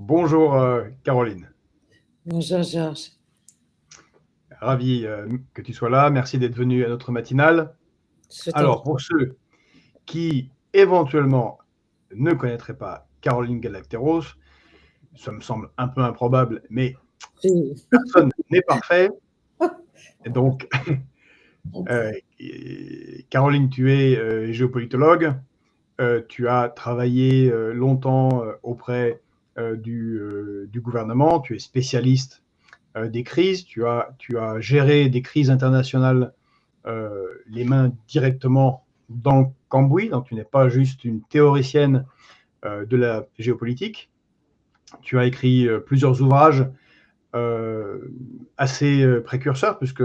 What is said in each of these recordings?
Bonjour Caroline, Bonjour Georges. ravi que tu sois là, merci d'être venue à notre matinale. Je t'en Alors, pour ceux qui éventuellement ne connaîtraient pas Caroline Galacteros, ça me semble un peu improbable, mais prie. personne n'est parfait. Et donc, euh, Caroline, tu es géopolitologue, tu as travaillé longtemps auprès du gouvernement, tu es spécialiste des crises, tu as géré des crises internationales les mains directement dans le cambouis, donc tu n'es pas juste une théoricienne de la géopolitique. Tu as écrit plusieurs ouvrages assez précurseurs, puisque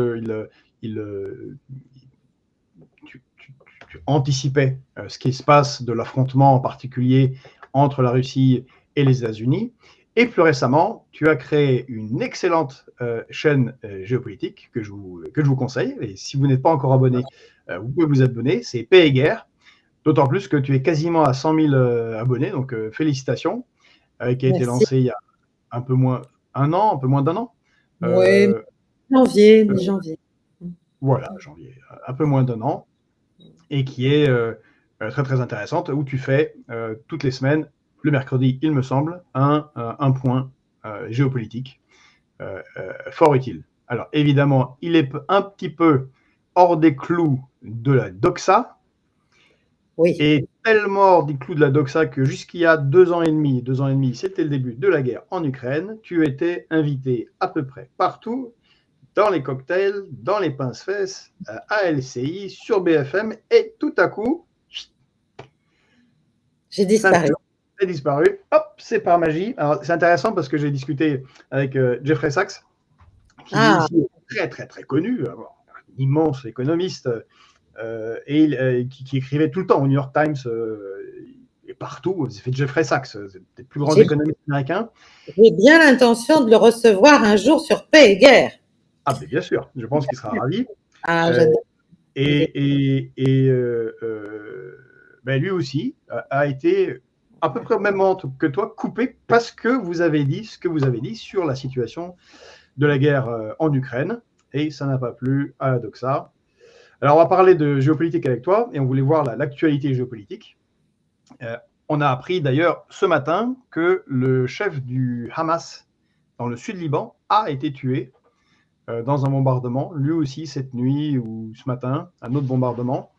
tu anticipais ce qui se passe de l'affrontement en particulier entre la Russie et les États-Unis. Et plus récemment, tu as créé une excellente chaîne géopolitique que je vous conseille. Et si vous n'êtes pas encore abonné, vous pouvez vous abonner. C'est Paix et Guerre. D'autant plus que tu es quasiment à 100 000 abonnés. Donc, félicitations. Qui a été Merci. lancé il y a un peu moins un peu moins d'un an. Oui, Euh, janvier, euh, mi-janvier. voilà, janvier, un peu moins d'un an. Et qui est très très intéressante, où tu fais toutes les semaines, le mercredi, il me semble, un point géopolitique fort utile. Alors évidemment, il est un petit peu hors des clous de la doxa, Oui, et tellement hors des clous de la doxa que jusqu'il y a 2 ans et demi, c'était le début de la guerre en Ukraine, tu étais invité à peu près partout, dans les cocktails, dans les pince-fesses, à LCI, sur BFM, et tout à coup, j'ai disparu. est disparu. Hop, c'est par magie. Alors, c'est intéressant parce que j'ai discuté avec Jeffrey Sachs, qui lui Ah, aussi est très, très, très connu, un immense économiste, qui écrivait tout le temps au New York Times et partout. C'est fait Jeffrey Sachs, c'est des plus grands j'ai économistes américains. j'ai bien l'intention de le recevoir un jour sur Paix et Guerre. Ah, mais bien sûr, je pense qu'il sera ravi. Ah, Euh, j'adore. ben lui aussi a été à peu près au même moment que toi coupé parce que vous avez dit ce que vous avez dit sur la situation de la guerre en Ukraine, et ça n'a pas plu à la doxa. Alors on va parler de géopolitique avec toi, et on voulait voir l'actualité géopolitique. Euh, on a appris d'ailleurs ce matin que le chef du Hamas dans le sud Liban a été tué dans un bombardement, lui aussi cette nuit ou ce matin, un autre bombardement.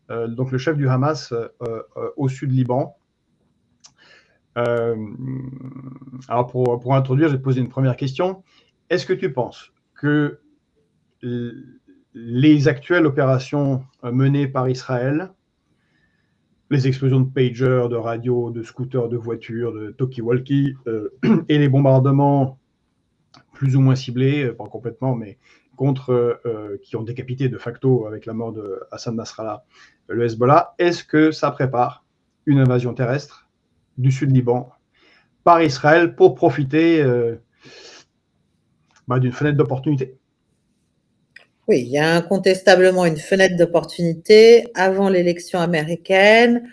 Donc le chef du Hamas au sud Liban. Euh, alors pour introduire, je vais te poser une première question. Est-ce que tu penses que les actuelles opérations menées par Israël, les explosions de pagers, de radios, de scooters, de voitures, de talkie-walkie, et les bombardements plus ou moins ciblés, pas complètement, mais contre qui ont décapité de facto avec la mort de Hassan Nasrallah, le Hezbollah, est-ce que ça prépare une invasion terrestre du sud Liban par Israël pour profiter d'une fenêtre d'opportunité? Oui, il y a incontestablement une fenêtre d'opportunité avant l'élection américaine,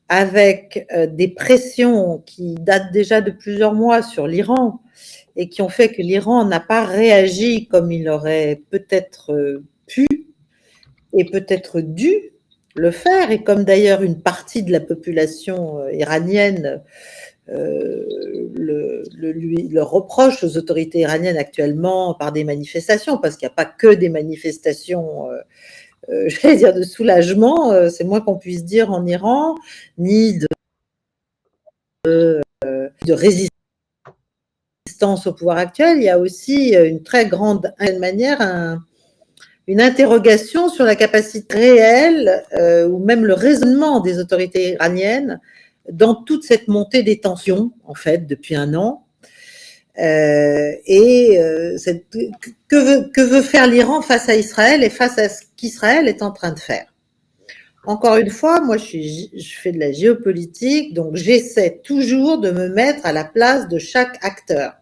avec des pressions qui datent déjà de plusieurs mois sur l'Iran et qui ont fait que l'Iran n'a pas réagi comme il aurait peut-être pu et peut-être dû le faire, et comme d'ailleurs une partie de la population iranienne le reproche aux autorités iraniennes actuellement par des manifestations, parce qu'il n'y a pas que des manifestations, j'allais dire, de soulagement, c'est moins qu'on puisse dire en Iran, ni de résistance au pouvoir actuel. Il y a aussi une très grande manière une interrogation sur la capacité réelle ou même le raisonnement des autorités iraniennes dans toute cette montée des tensions, en fait, depuis un an. Que veut faire l'Iran face à Israël et face à ce qu'Israël est en train de faire. Encore une fois, moi, je fais de la géopolitique, donc j'essaie toujours de me mettre à la place de chaque acteur.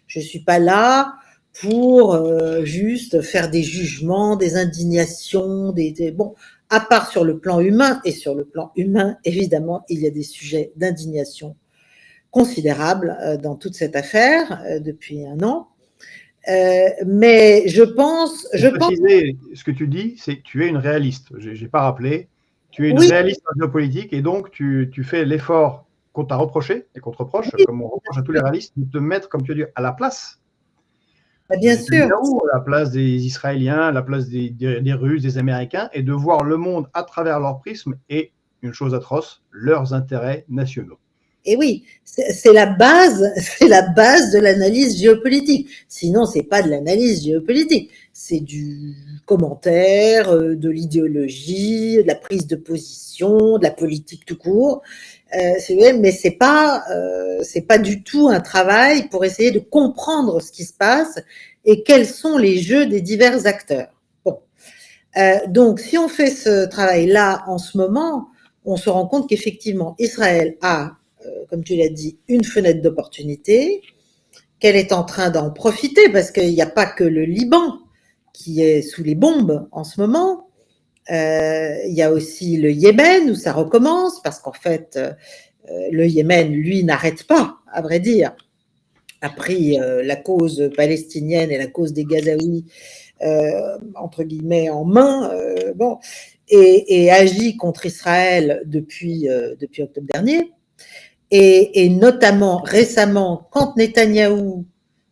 Je ne suis pas là pour juste faire des jugements, des indignations, bon, à part sur le plan humain, et sur le plan humain, évidemment, il y a des sujets d'indignation considérable dans toute cette affaire depuis un an. Mais je pense... Préciser ce que tu dis, c'est que tu es une réaliste. Je n'ai pas rappelé. Tu es une Oui. réaliste en géopolitique et donc tu fais l'effort qu'on t'a reproché et qu'on te reproche, Oui. comme on reproche à tous les réalistes, de te mettre, comme tu as dit, à la place. Bien sûr. À la place des Israéliens, à la place des Russes, des Américains, et de voir le monde à travers leur prisme et, une chose atroce, leurs intérêts nationaux. Et oui, c'est la base de l'analyse géopolitique. Sinon, c'est pas de l'analyse géopolitique, c'est du commentaire, de l'idéologie, de la prise de position, de la politique tout court. Mais c'est pas du tout un travail pour essayer de comprendre ce qui se passe et quels sont les jeux des divers acteurs. Bon, donc si on fait ce travail-là en ce moment, on se rend compte qu'effectivement Israël a, comme tu l'as dit, une fenêtre d'opportunité, qu'elle est en train d'en profiter parce qu'il n'y a pas que le Liban qui est sous les bombes en ce moment. Il y a aussi le Yémen où ça recommence parce qu'en fait, le Yémen, lui, n'arrête pas, à vrai dire, a pris la cause palestinienne et la cause des Gazaouis entre guillemets en main, et agit contre Israël depuis octobre dernier. Et notamment récemment, quand Netanyahou,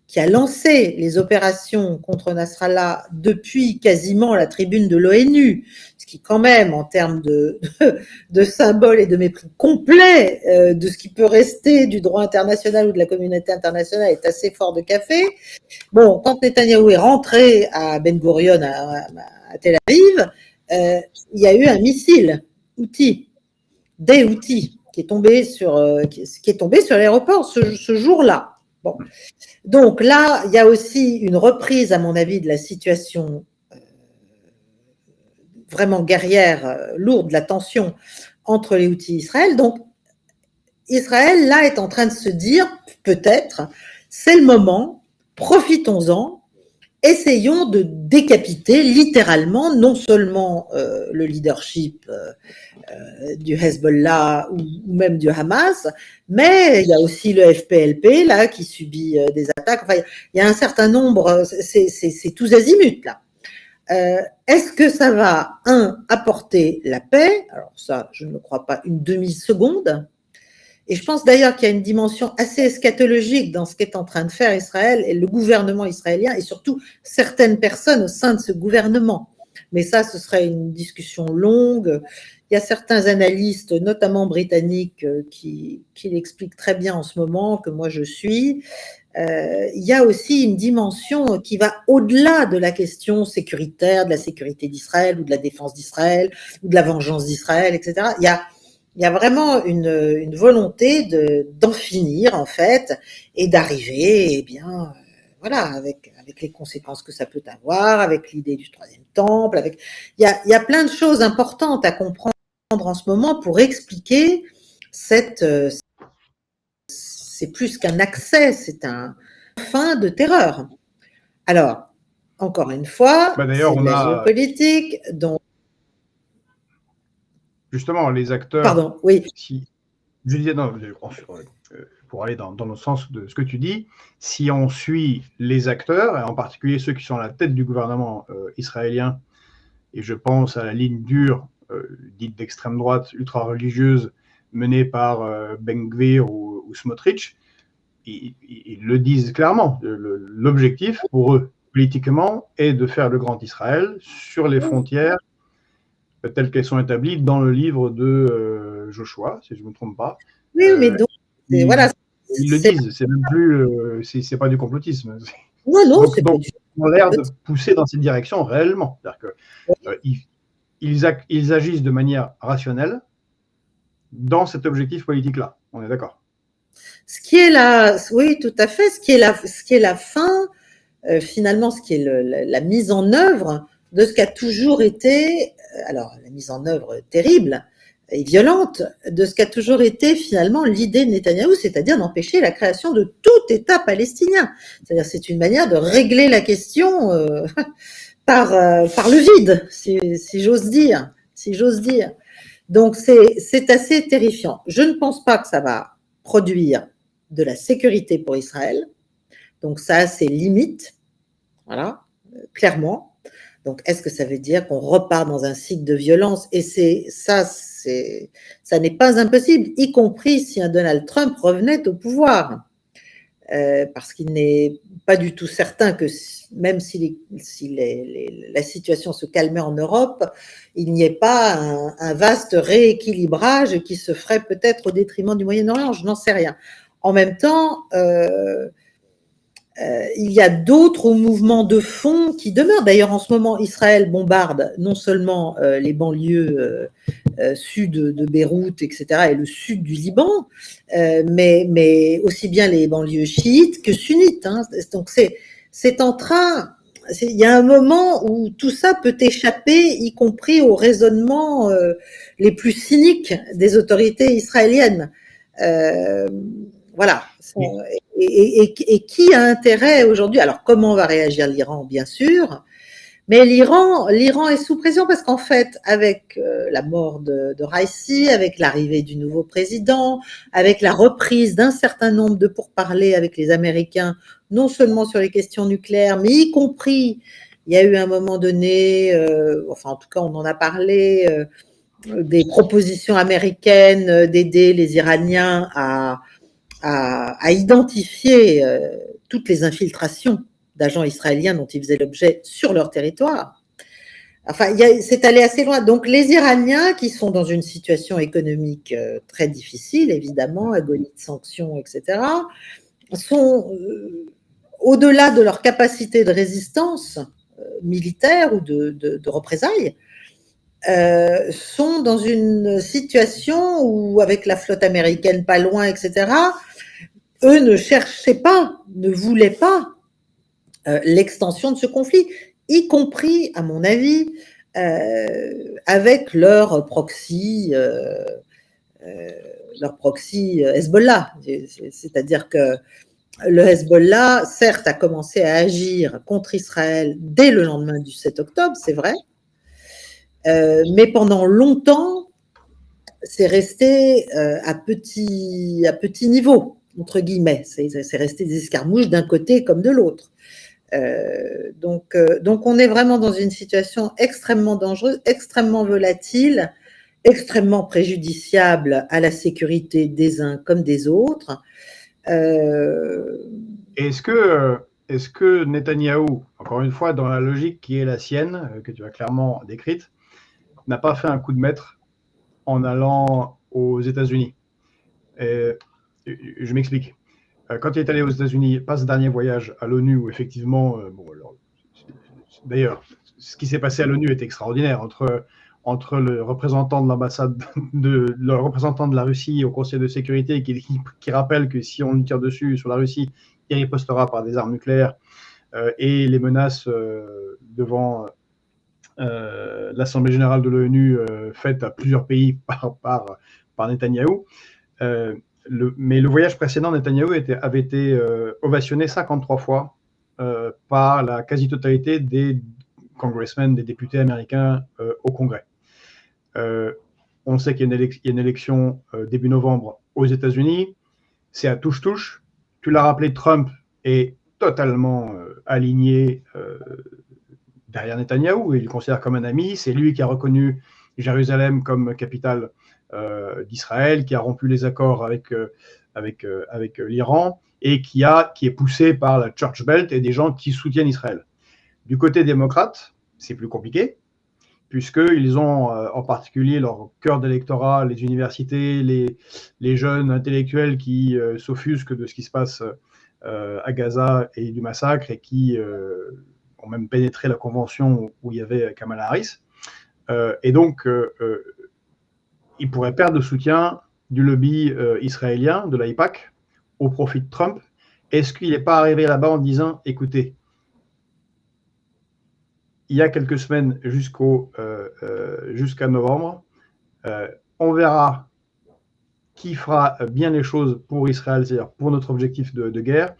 qui a lancé les opérations contre Nasrallah depuis quasiment la tribune de l'ONU, ce qui quand même, en termes de symbole et de mépris complet de ce qui peut rester du droit international ou de la communauté internationale, est assez fort de café. Bon, quand Netanyahou est rentré à Ben Gurion, à Tel Aviv, il y a eu un missile, des outils, qui est tombé sur l'aéroport ce jour-là. Bon. Donc là, il y a aussi une reprise, à mon avis, de la situation vraiment guerrière, lourde, la tension entre les Houthis et Israël. Donc, Israël, là, est en train de se dire, peut-être, c'est le moment, profitons-en, essayons de décapiter littéralement non seulement le leadership du Hezbollah ou même du Hamas, mais il y a aussi le FPLP là qui subit des attaques. Enfin, il y a un certain nombre, c'est tous azimuts là. Est-ce que ça va, apporter la paix? Alors ça, je ne crois pas une demi-seconde. Et je pense d'ailleurs qu'il y a une dimension assez eschatologique dans ce qu'est en train de faire Israël et le gouvernement israélien et surtout certaines personnes au sein de ce gouvernement. Mais ça, ce serait une discussion longue. Il y a certains analystes, notamment britanniques, qui l'expliquent très bien en ce moment, que moi je suis. Il y a aussi une dimension qui va au-delà de la question sécuritaire, de la sécurité d'Israël ou de la défense d'Israël ou de la vengeance d'Israël, etc. Il y a vraiment une volonté d'en finir, en fait, et d'arriver, eh bien, voilà, avec les conséquences que ça peut avoir, avec l'idée du troisième temple, il y a plein de choses importantes à comprendre en ce moment pour expliquer c'est plus qu'un accès, c'est un fin de terreur. Alors, encore une fois, c'est de la géopolitique, donc justement, les acteurs. Pardon, oui. Je disais, non, pour aller dans le sens de ce que tu dis, si on suit les acteurs, et en particulier ceux qui sont à la tête du gouvernement israélien, et je pense à la ligne dure, dite d'extrême droite, ultra-religieuse, menée par Ben Gvir ou Smotrich, ils le disent clairement. L'objectif pour eux, politiquement, est de faire le grand Israël sur les frontières telles qu'elles sont établies dans le livre de Joshua, si je ne me trompe pas. Oui, mais donc, voilà. Ils le disent, c'est même plus, c'est pas du complotisme. Non, donc, ils ont l'air de pousser dans cette direction réellement. C'est-à-dire qu'ils agissent de manière rationnelle dans cet objectif politique-là. On est d'accord. Ce qui est oui, tout à fait. Ce qui est la fin, finalement, ce qui est la mise en œuvre de ce qu'a toujours été, alors la mise en œuvre terrible et violente, de ce qu'a toujours été finalement l'idée de Netanyahou, c'est-à-dire d'empêcher la création de tout État palestinien. C'est-à-dire c'est une manière de régler la question par le vide, si j'ose dire. Donc c'est assez terrifiant. Je ne pense pas que ça va produire de la sécurité pour Israël. Donc ça, c'est limite, voilà, clairement. Donc, est-ce que ça veut dire qu'on repart dans un cycle de violence? Et ça n'est pas impossible, y compris si un Donald Trump revenait au pouvoir. Parce qu'il n'est pas du tout certain que même si la situation se calmait en Europe, il n'y ait pas un vaste rééquilibrage qui se ferait peut-être au détriment du Moyen-Orient, je n'en sais rien. En même temps, il y a d'autres mouvements de fond qui demeurent. D'ailleurs, en ce moment, Israël bombarde non seulement les banlieues sud de Beyrouth, etc., et le sud du Liban, mais aussi bien les banlieues chiites que sunnites. Hein. Donc, c'est en train... Il y a un moment où tout ça peut échapper, y compris aux raisonnements les plus cyniques des autorités israéliennes. Voilà. Et qui a intérêt aujourd'hui? Alors, comment va réagir l'Iran, bien sûr, mais l'Iran est sous pression parce qu'en fait, avec la mort de Raisi, avec l'arrivée du nouveau président, avec la reprise d'un certain nombre de pourparlers avec les Américains, non seulement sur les questions nucléaires, mais y compris, il y a eu un moment donné, enfin en tout cas on en a parlé, des propositions américaines d'aider les Iraniens à identifier toutes les infiltrations d'agents israéliens dont ils faisaient l'objet sur leur territoire. Enfin, c'est allé assez loin. Donc, les Iraniens, qui sont dans une situation économique très difficile, évidemment, agonie de sanctions, etc., sont, au-delà de leur capacité de résistance militaire ou de représailles, sont dans une situation où, avec la flotte américaine pas loin, etc., eux ne cherchaient pas, ne voulaient pas l'extension de ce conflit, y compris, à mon avis, avec leur proxy Hezbollah. C'est-à-dire que le Hezbollah, certes, a commencé à agir contre Israël dès le lendemain du 7 octobre, c'est vrai, mais pendant longtemps, c'est resté à petit niveau, entre guillemets. C'est resté des escarmouches d'un côté comme de l'autre. Donc, on est vraiment dans une situation extrêmement dangereuse, extrêmement volatile, extrêmement préjudiciable à la sécurité des uns comme des autres. Est-ce que Netanyahou, encore une fois, dans la logique qui est la sienne, que tu as clairement décrite, n'a pas fait un coup de maître en allant aux États-Unis? Je m'explique. Quand il est allé aux États-Unis, pas ce dernier voyage à l'ONU, où effectivement, d'ailleurs, ce qui s'est passé à l'ONU est extraordinaire entre le représentant de l'ambassade, le représentant de la Russie au Conseil de sécurité qui rappelle que si on lui tire dessus sur la Russie, il ripostera par des armes nucléaires, et les menaces devant l'Assemblée générale de l'ONU faites à plusieurs pays par Netanyahou. Mais le voyage précédent, Netanyahou avait été ovationné 53 fois par la quasi-totalité des congressmen, des députés américains au Congrès. On sait qu'il y a une élection début novembre aux États-Unis. C'est à touche-touche. Tu l'as rappelé, Trump est totalement aligné derrière Netanyahou. Il le considère comme un ami. C'est lui qui a reconnu Jérusalem comme capitale d'Israël, qui a rompu les accords avec l'Iran et qui est poussé par la Church Belt et des gens qui soutiennent Israël. Du côté démocrate, c'est plus compliqué, puisqu'ils ont en particulier leur cœur d'électorat, les universités, les jeunes intellectuels qui s'offusquent de ce qui se passe à Gaza et du massacre et qui ont même pénétré la convention où il y avait Kamala Harris. Et donc, il pourrait perdre le soutien du lobby israélien, de l'AIPAC, au profit de Trump. Est-ce qu'il n'est pas arrivé là-bas en disant, écoutez, il y a quelques semaines jusqu'à novembre, on verra qui fera bien les choses pour Israël, c'est-à-dire pour notre objectif de guerre.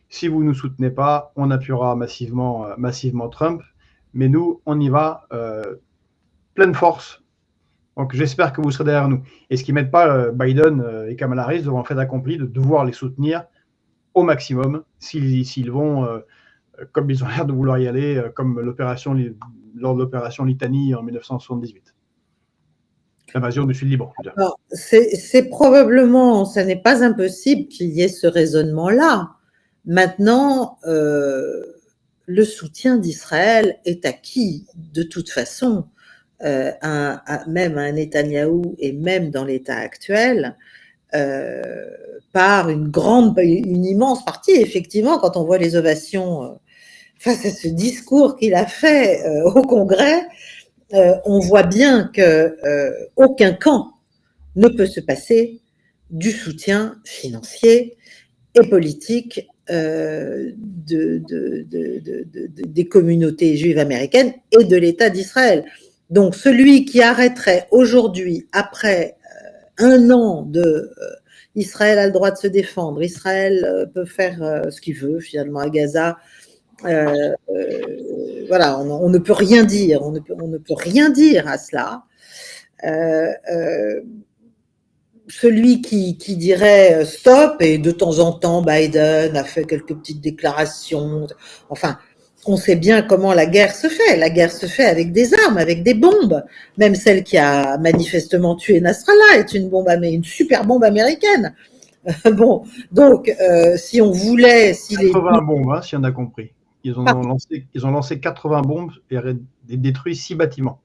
Si vous ne nous soutenez pas, on appuiera massivement Trump, mais nous, on y va pleine force Donc j'espère que vous serez derrière nous. Et ce qui ne met pas Biden et Kamala Harris devant le fait accompli de devoir les soutenir au maximum s'ils vont, comme ils ont l'air de vouloir y aller, comme lors de l'opération Litanie en 1978. L'invasion du Sud-Liban. C'est probablement, ça n'est pas impossible qu'il y ait ce raisonnement-là. Maintenant, le soutien d'Israël est acquis de toute façon, même à un Netanyahou et même dans l'état actuel, par une immense partie. Effectivement, quand on voit les ovations face à ce discours qu'il a fait au Congrès, on voit bien que aucun camp ne peut se passer du soutien financier et politique des communautés juives américaines et de l'État d'Israël. Donc celui qui arrêterait aujourd'hui, après un an de Israël a le droit de se défendre, Israël peut faire ce qu'il veut finalement à Gaza, voilà, on ne peut rien dire, on ne peut rien dire à cela. Celui qui dirait stop, et de temps en temps Biden a fait quelques petites déclarations, enfin, on sait bien comment la guerre se fait. La guerre se fait avec des armes, avec des bombes. Même celle qui a manifestement tué Nasrallah est une super bombe américaine. Bon, donc si on voulait, 80 bombes, hein, si on a compris. Ils ont lancé 80 bombes et détruit 6 bâtiments.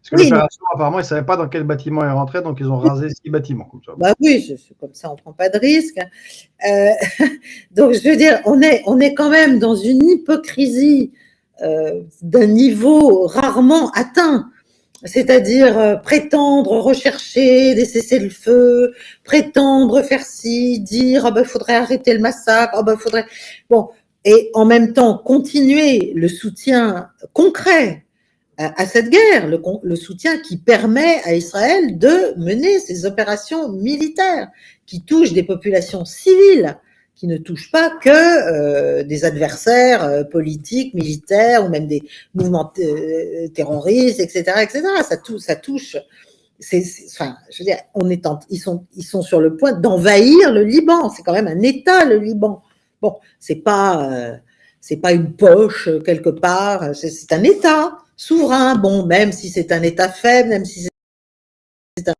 Parce que l'opération, apparemment, ils ne savaient pas dans quel bâtiment ils rentraient, donc ils ont rasé 6 bâtiments. Comme ça. Bah oui, c'est comme ça, on ne prend pas de risque. Donc, je veux dire, on est quand même dans une hypocrisie d'un niveau rarement atteint. C'est-à-dire prétendre rechercher des cessez-le-feu, prétendre faire ci, dire il faudrait arrêter le massacre, faudrait... Bon, et en même temps continuer le soutien concret à cette guerre, le soutien qui permet à Israël de mener ses opérations militaires qui touchent des populations civiles, qui ne touchent pas que des adversaires politiques, militaires ou même des mouvements terroristes, etc., etc. Ça touche. Enfin, je veux dire, ils sont sur le point d'envahir le Liban. C'est quand même un État, le Liban. Bon, c'est pas une poche quelque part. C'est un État souverain. Bon, même si c'est un État faible, même si c'est un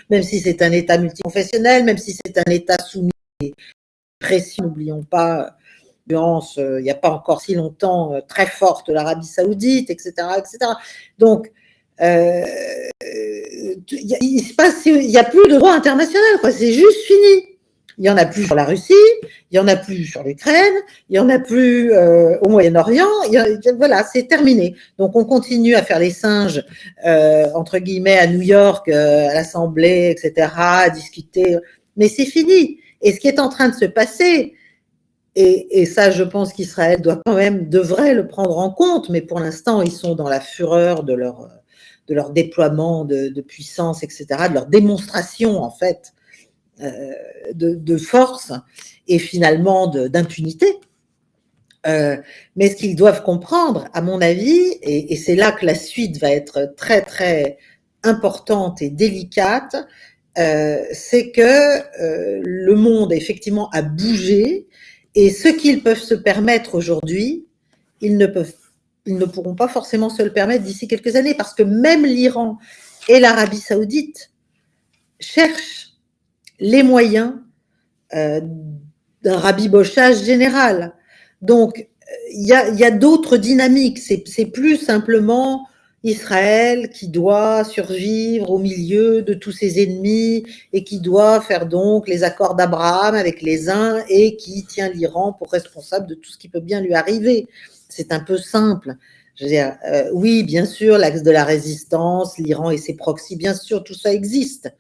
même si c'est un État multiconfessionnel, même si c'est un État soumis à pression, n'oublions pas, il n'y a pas encore si longtemps, très forte de l'Arabie Saoudite, etc., etc. Donc, il n'y a plus de droit international, quoi. C'est juste fini. Il n'y en a plus sur la Russie, il n'y en a plus sur l'Ukraine, il n'y en a plus au Moyen-Orient. Voilà, c'est terminé. Donc, on continue à faire les singes, entre guillemets, à New York, à l'Assemblée, etc., à discuter. Mais c'est fini. Et ce qui est en train de se passer, et ça, je pense qu'Israël devrait le prendre en compte, mais pour l'instant, ils sont dans la fureur de leur déploiement de puissance, etc., de leur démonstration, en fait, de force et finalement d'impunité. Mais ce qu'ils doivent comprendre, à mon avis, et c'est là que la suite va être très, très importante et délicate, c'est que le monde, effectivement, a bougé, et ce qu'ils peuvent se permettre aujourd'hui, ils ne pourront pas forcément se le permettre d'ici quelques années, parce que même l'Iran et l'Arabie Saoudite cherchent les moyens d'un rabibochage général. Donc, il y a d'autres dynamiques. C'est plus simplement Israël qui doit survivre au milieu de tous ses ennemis et qui doit faire donc les accords d'Abraham avec les uns et qui tient l'Iran pour responsable de tout ce qui peut bien lui arriver. C'est un peu simple. Je veux dire, oui, bien sûr, l'axe de la résistance, l'Iran et ses proxys, bien sûr, tout ça existe.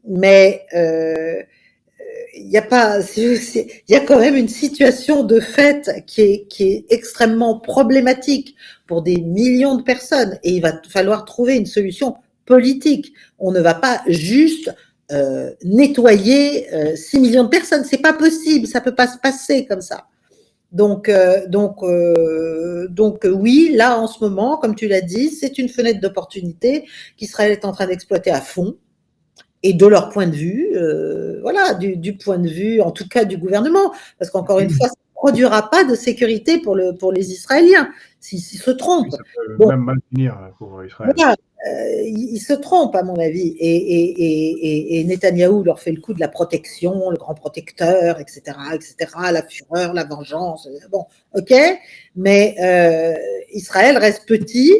Mais il y a quand même une situation de fait qui est extrêmement problématique pour des millions de personnes, et il va falloir trouver une solution politique. On ne va pas juste nettoyer 6 millions de personnes, c'est pas possible, ça peut pas se passer comme ça. Oui, là en ce moment, comme tu l'as dit, c'est une fenêtre d'opportunité qu'Israël est en train d'exploiter à fond. Et de leur point de vue, voilà, du point de vue, en tout cas du gouvernement, parce qu'encore une fois, ça ne produira pas de sécurité pour les Israéliens, s'ils se trompent. Ça peut Bon, même mal finir pour Israël. voilà, ils se trompent, à mon avis. Et Netanyahou leur fait le coup de la protection, le grand protecteur, etc., la fureur, la vengeance. Bon, ok, mais Israël reste petit.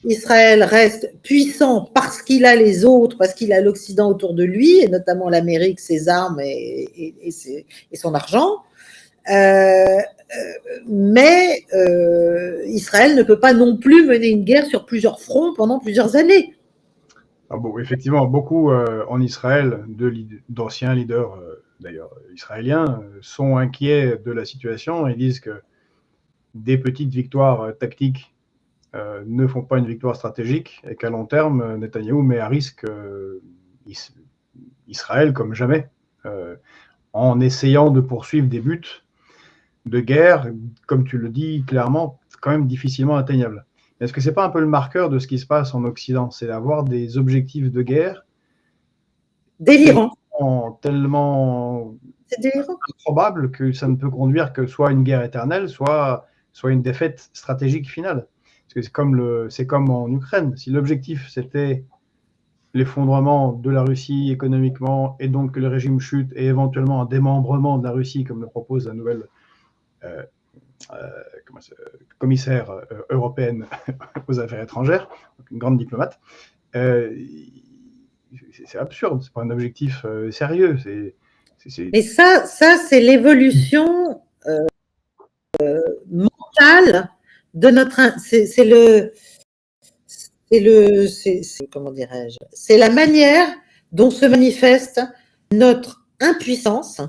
Israël reste puissant parce qu'il a les autres, parce qu'il a l'Occident autour de lui, et notamment l'Amérique, ses armes et son argent. Mais Israël ne peut pas non plus mener une guerre sur plusieurs fronts pendant plusieurs années. Ah bon, effectivement, beaucoup en Israël, d'anciens leaders d'ailleurs israéliens, sont inquiets de la situation et disent que des petites victoires tactiques ne font pas une victoire stratégique et qu'à long terme, Netanyahou met à risque Israël comme jamais en essayant de poursuivre des buts de guerre, comme tu le dis clairement, quand même difficilement atteignables. Est-ce que c'est pas un peu le marqueur de ce qui se passe en Occident? C'est d'avoir des objectifs de guerre délirant. Tellement c'est délirant. improbable que ça ne peut conduire que soit une guerre éternelle, soit une défaite stratégique finale. Parce que c'est comme en Ukraine. Si l'objectif c'était l'effondrement de la Russie économiquement et donc que le régime chute et éventuellement un démembrement de la Russie, comme le propose la nouvelle commissaire européenne aux affaires étrangères, donc une grande diplomate, c'est absurde, c'est pas un objectif sérieux. Mais ça c'est l'évolution mentale de notre. Comment dirais-je? C'est la manière dont se manifeste notre impuissance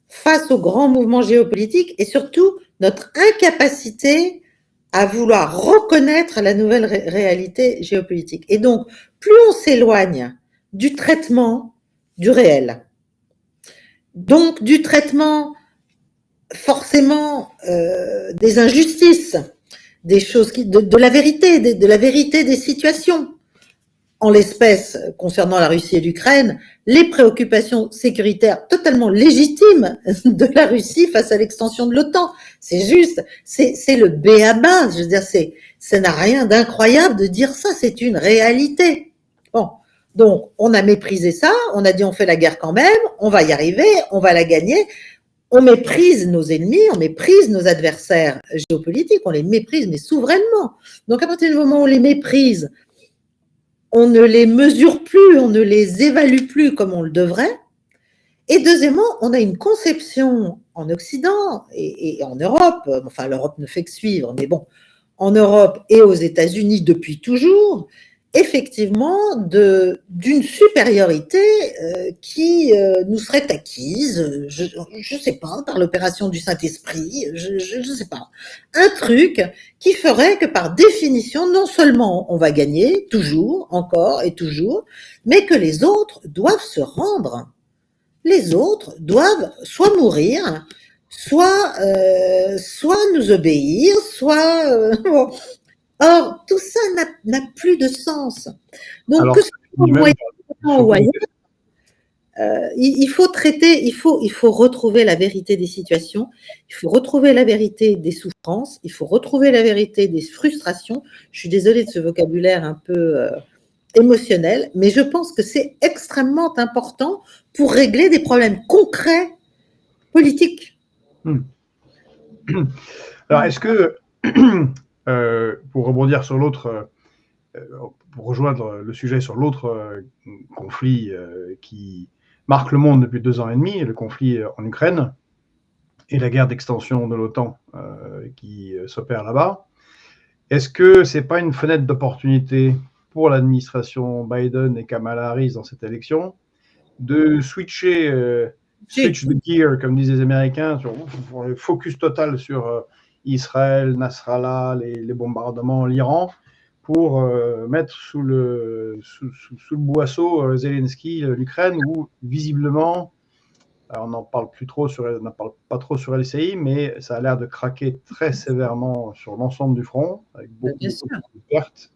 face aux grands mouvements géopolitiques et surtout notre incapacité à vouloir reconnaître la nouvelle réalité géopolitique. Et donc, plus on s'éloigne du traitement du réel, donc du traitement forcément des injustices, des choses de la vérité, de la vérité des situations. En l'espèce, concernant la Russie et l'Ukraine, les préoccupations sécuritaires totalement légitimes de la Russie face à l'extension de l'OTAN. C'est juste, c'est le b.a.-ba. Je veux dire, ça n'a rien d'incroyable de dire ça, c'est une réalité. Bon, donc on a méprisé ça, on a dit on fait la guerre quand même, on va y arriver, on va la gagner. On méprise nos ennemis, on méprise nos adversaires géopolitiques, on les méprise, mais souverainement. Donc à partir du moment où on les méprise, on ne les mesure plus, on ne les évalue plus comme on le devrait. Et deuxièmement, on a une conception en Occident et en Europe, enfin l'Europe ne fait que suivre, mais bon, en Europe et aux États-Unis depuis toujours, effectivement, d'une supériorité qui nous serait acquise, je ne sais pas, par l'opération du Saint-Esprit, je ne sais pas, un truc qui ferait que par définition, non seulement on va gagner, toujours, encore et toujours, mais que les autres doivent se rendre. Les autres doivent soit mourir, soit nous obéir, soit... Bon. Or, tout ça n'a plus de sens. Donc, alors, que ce soit au Moyen-Orient ou ailleurs, il faut traiter, il faut retrouver la vérité des situations, il faut retrouver la vérité des souffrances, il faut retrouver la vérité des frustrations. Je suis désolée de ce vocabulaire un peu émotionnel, mais je pense que c'est extrêmement important pour régler des problèmes concrets politiques. Alors, est-ce que, pour rebondir sur l'autre, pour rejoindre le sujet sur l'autre conflit qui marque le monde depuis 2 ans et demi, le conflit en Ukraine et la guerre d'extension de l'OTAN qui s'opère là-bas, est-ce que c'est pas une fenêtre d'opportunité pour l'administration Biden et Kamala Harris dans cette élection de switch the gear, comme disent les Américains, pour le focus total sur Israël, Nasrallah, les bombardements, l'Iran, pour mettre sous le boisseau Zelensky, l'Ukraine, où visiblement on n'en parle pas trop sur LCI, mais ça a l'air de craquer très sévèrement sur l'ensemble du front, avec beaucoup de pertes.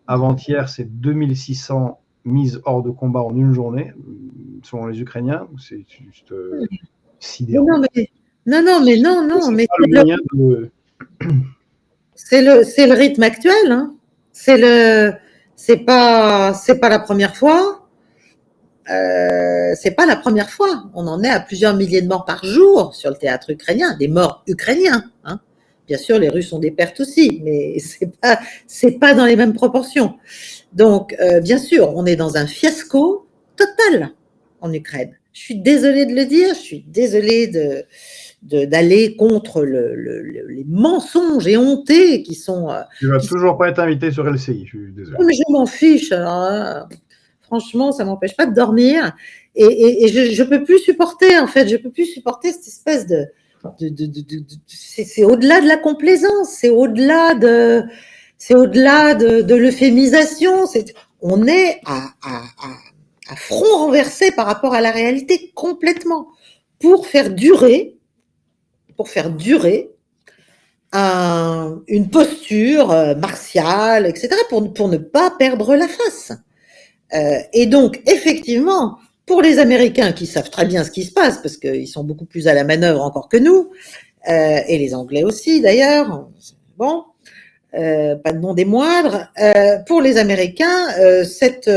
Avant-hier, c'est 2600 mises hors de combat en une journée, selon les Ukrainiens. C'est juste sidérant. Non, mais c'est le rythme actuel. Hein. C'est pas la première fois. C'est pas la première fois. On en est à plusieurs milliers de morts par jour sur le théâtre ukrainien, des morts ukrainiens. Hein. Bien sûr, les Russes ont des pertes aussi, mais c'est pas dans les mêmes proportions. Donc, bien sûr, on est dans un fiasco total en Ukraine. Je suis désolée de le dire, je suis désolée d'aller contre les mensonges éhontés qui sont. Tu vas toujours pas être invité sur LCI, je suis désolé. Mais je m'en fiche. Alors, franchement, ça m'empêche pas de dormir. Et je peux plus supporter, en fait, je peux plus supporter cette espèce c'est au-delà de la complaisance, c'est au-delà de l'euphémisation. On est à front renversé par rapport à la réalité complètement pour faire durer une posture martiale, etc., pour ne pas perdre la face. Et donc, effectivement, pour les Américains qui savent très bien ce qui se passe, parce qu'ils sont beaucoup plus à la manœuvre encore que nous, et les Anglais aussi d'ailleurs, bon, pas de nom des moindres, pour les Américains, cette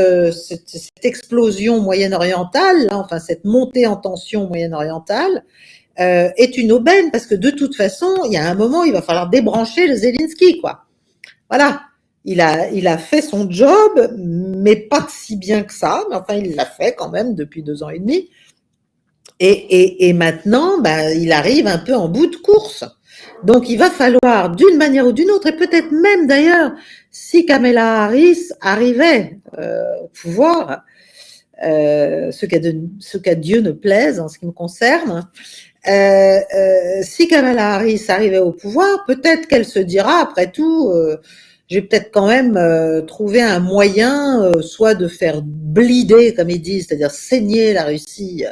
explosion moyen-orientale, enfin cette montée en tension moyen-orientale, est une aubaine, parce que de toute façon, il y a un moment, il va falloir débrancher le Zelensky, quoi. Voilà. Il a fait son job, mais pas si bien que ça, mais enfin, il l'a fait quand même depuis 2 ans et demi. Et maintenant, il arrive un peu en bout de course. Donc, il va falloir, d'une manière ou d'une autre, et peut-être même d'ailleurs, si Kamala Harris arrivait au pouvoir, ce qu'à Dieu ne plaise en ce qui me concerne, si Kamala Harris arrivait au pouvoir, peut-être qu'elle se dira, après tout, j'ai peut-être quand même trouvé un moyen, soit de faire bleeder, comme ils disent, c'est-à-dire saigner la Russie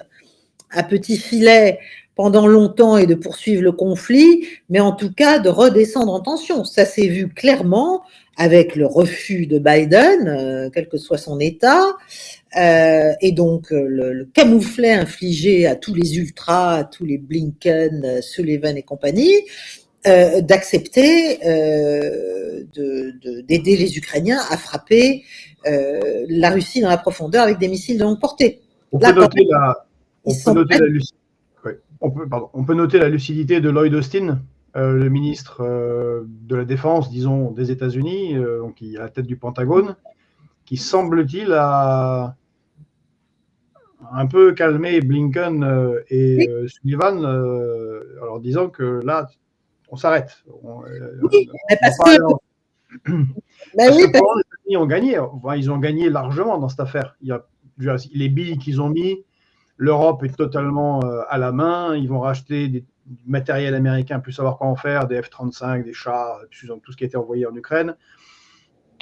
à petit filet pendant longtemps et de poursuivre le conflit, mais en tout cas de redescendre en tension. Ça s'est vu clairement avec le refus de Biden, quel que soit son État, et donc le camouflet infligé à tous les ultras, à tous les Blinken, Sullivan et compagnie, d'accepter d'aider les Ukrainiens à frapper la Russie dans la profondeur avec des missiles de longue portée. On peut noter la lucidité de Lloyd Austin, le ministre de la Défense, disons, des États-Unis, donc qui est à la tête du Pentagone, qui semble-t-il a un peu calmé Blinken et Sullivan en leur disant que là, on s'arrête. Parce que les États-Unis ont gagné. Enfin, ils ont gagné largement dans cette affaire. Il y a les billes qu'ils ont mis. L'Europe est totalement à la main. Ils vont racheter du matériel américain, plus savoir quoi en faire, des F-35, des chars, tout ce qui a été envoyé en Ukraine.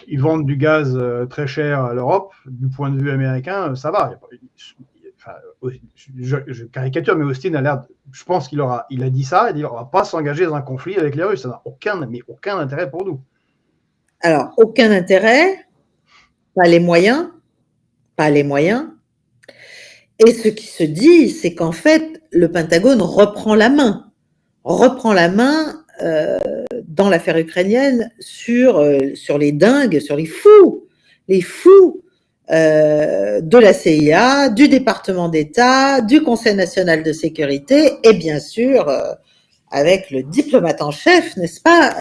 Ils vendent du gaz très cher à l'Europe. Du point de vue américain, ça va. Enfin, je caricature, mais Austin a l'air. Je pense il a dit ça. Il ne va pas s'engager dans un conflit avec les Russes. Ça n'a aucun intérêt pour nous. Alors, aucun intérêt, pas les moyens. Et ce qui se dit, c'est qu'en fait, le Pentagone reprend la main dans l'affaire ukrainienne sur les dingues, sur les fous de la CIA, du département d'État, du Conseil national de sécurité et bien sûr avec le diplomate en chef, n'est-ce pas,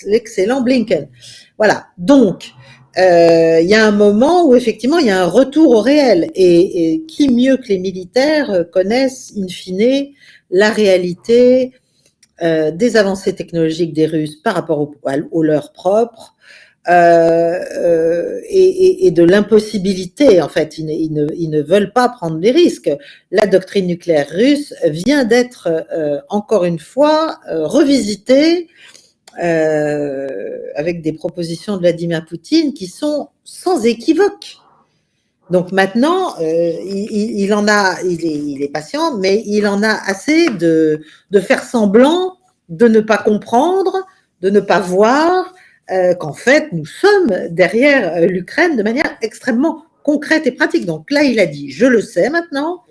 l'excellent Blinken. Voilà, donc il y a un moment où effectivement il y a un retour au réel et qui mieux que les militaires connaissent in fine la réalité des avancées technologiques des Russes par rapport aux leurs propres et de l'impossibilité, en fait, ils ne veulent pas prendre des risques. La doctrine nucléaire russe vient d'être encore une fois revisitée avec des propositions de Vladimir Poutine qui sont sans équivoque. Donc maintenant, il est patient, mais il en a assez de faire semblant de ne pas comprendre, de ne pas voir qu'en fait, nous sommes derrière l'Ukraine de manière extrêmement concrète et pratique. Donc là, il a dit, je le sais maintenant,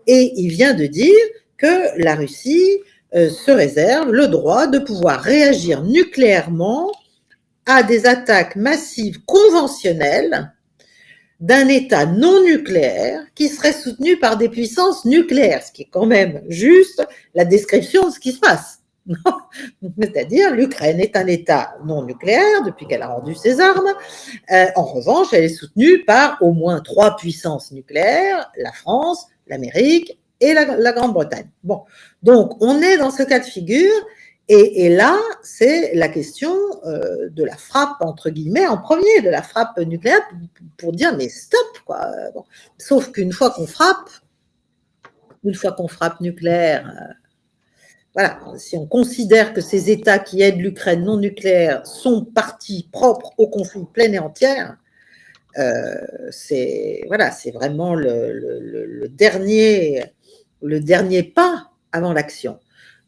et il vient de dire que la Russie se réserve le droit de pouvoir réagir nucléairement à des attaques massives conventionnelles d'un État non nucléaire qui serait soutenu par des puissances nucléaires, ce qui est quand même juste la description de ce qui se passe. C'est-à-dire, l'Ukraine est un État non nucléaire depuis qu'elle a rendu ses armes. En revanche, elle est soutenue par au moins 3 puissances nucléaires, la France, l'Amérique et la Grande-Bretagne. Bon, donc on est dans ce cas de figure. Et là, c'est la question de la frappe, entre guillemets, en premier, de la frappe nucléaire, pour dire, mais stop, quoi. Bon. Sauf qu'une fois qu'on frappe nucléaire, voilà, si on considère que ces États qui aident l'Ukraine non nucléaire sont partie propre au conflit plein et entière, c'est vraiment le dernier pas avant l'action.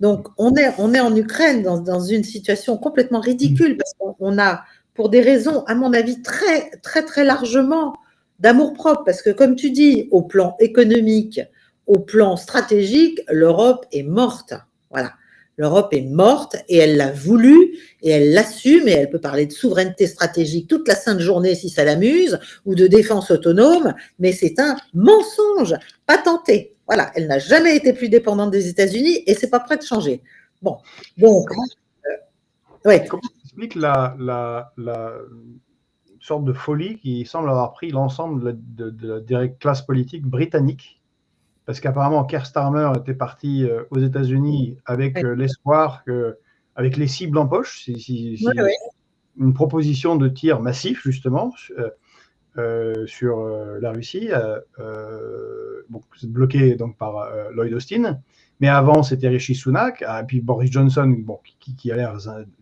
Donc, on est en Ukraine dans une situation complètement ridicule parce qu'on a, pour des raisons, à mon avis, très, très, très largement d'amour-propre. Parce que, comme tu dis, au plan économique, au plan stratégique, l'Europe est morte. Voilà. L'Europe est morte et elle l'a voulu et elle l'assume et elle peut parler de souveraineté stratégique toute la sainte journée si ça l'amuse ou de défense autonome, mais c'est un mensonge patenté. Voilà, elle n'a jamais été plus dépendante des États-Unis et c'est pas prêt de changer. Bon, donc, ouais. Comment tu expliques la sorte de folie qui semble avoir pris l'ensemble de la classe politique britannique? Parce qu'apparemment, Keir Starmer était parti aux États-Unis avec l'espoir que, avec les cibles en poche, une proposition de tir massif, justement, sur la Russie, bon, bloqué donc par Lloyd Austin. Mais avant, c'était Rishi Sunak, et puis Boris Johnson, bon, qui a l'air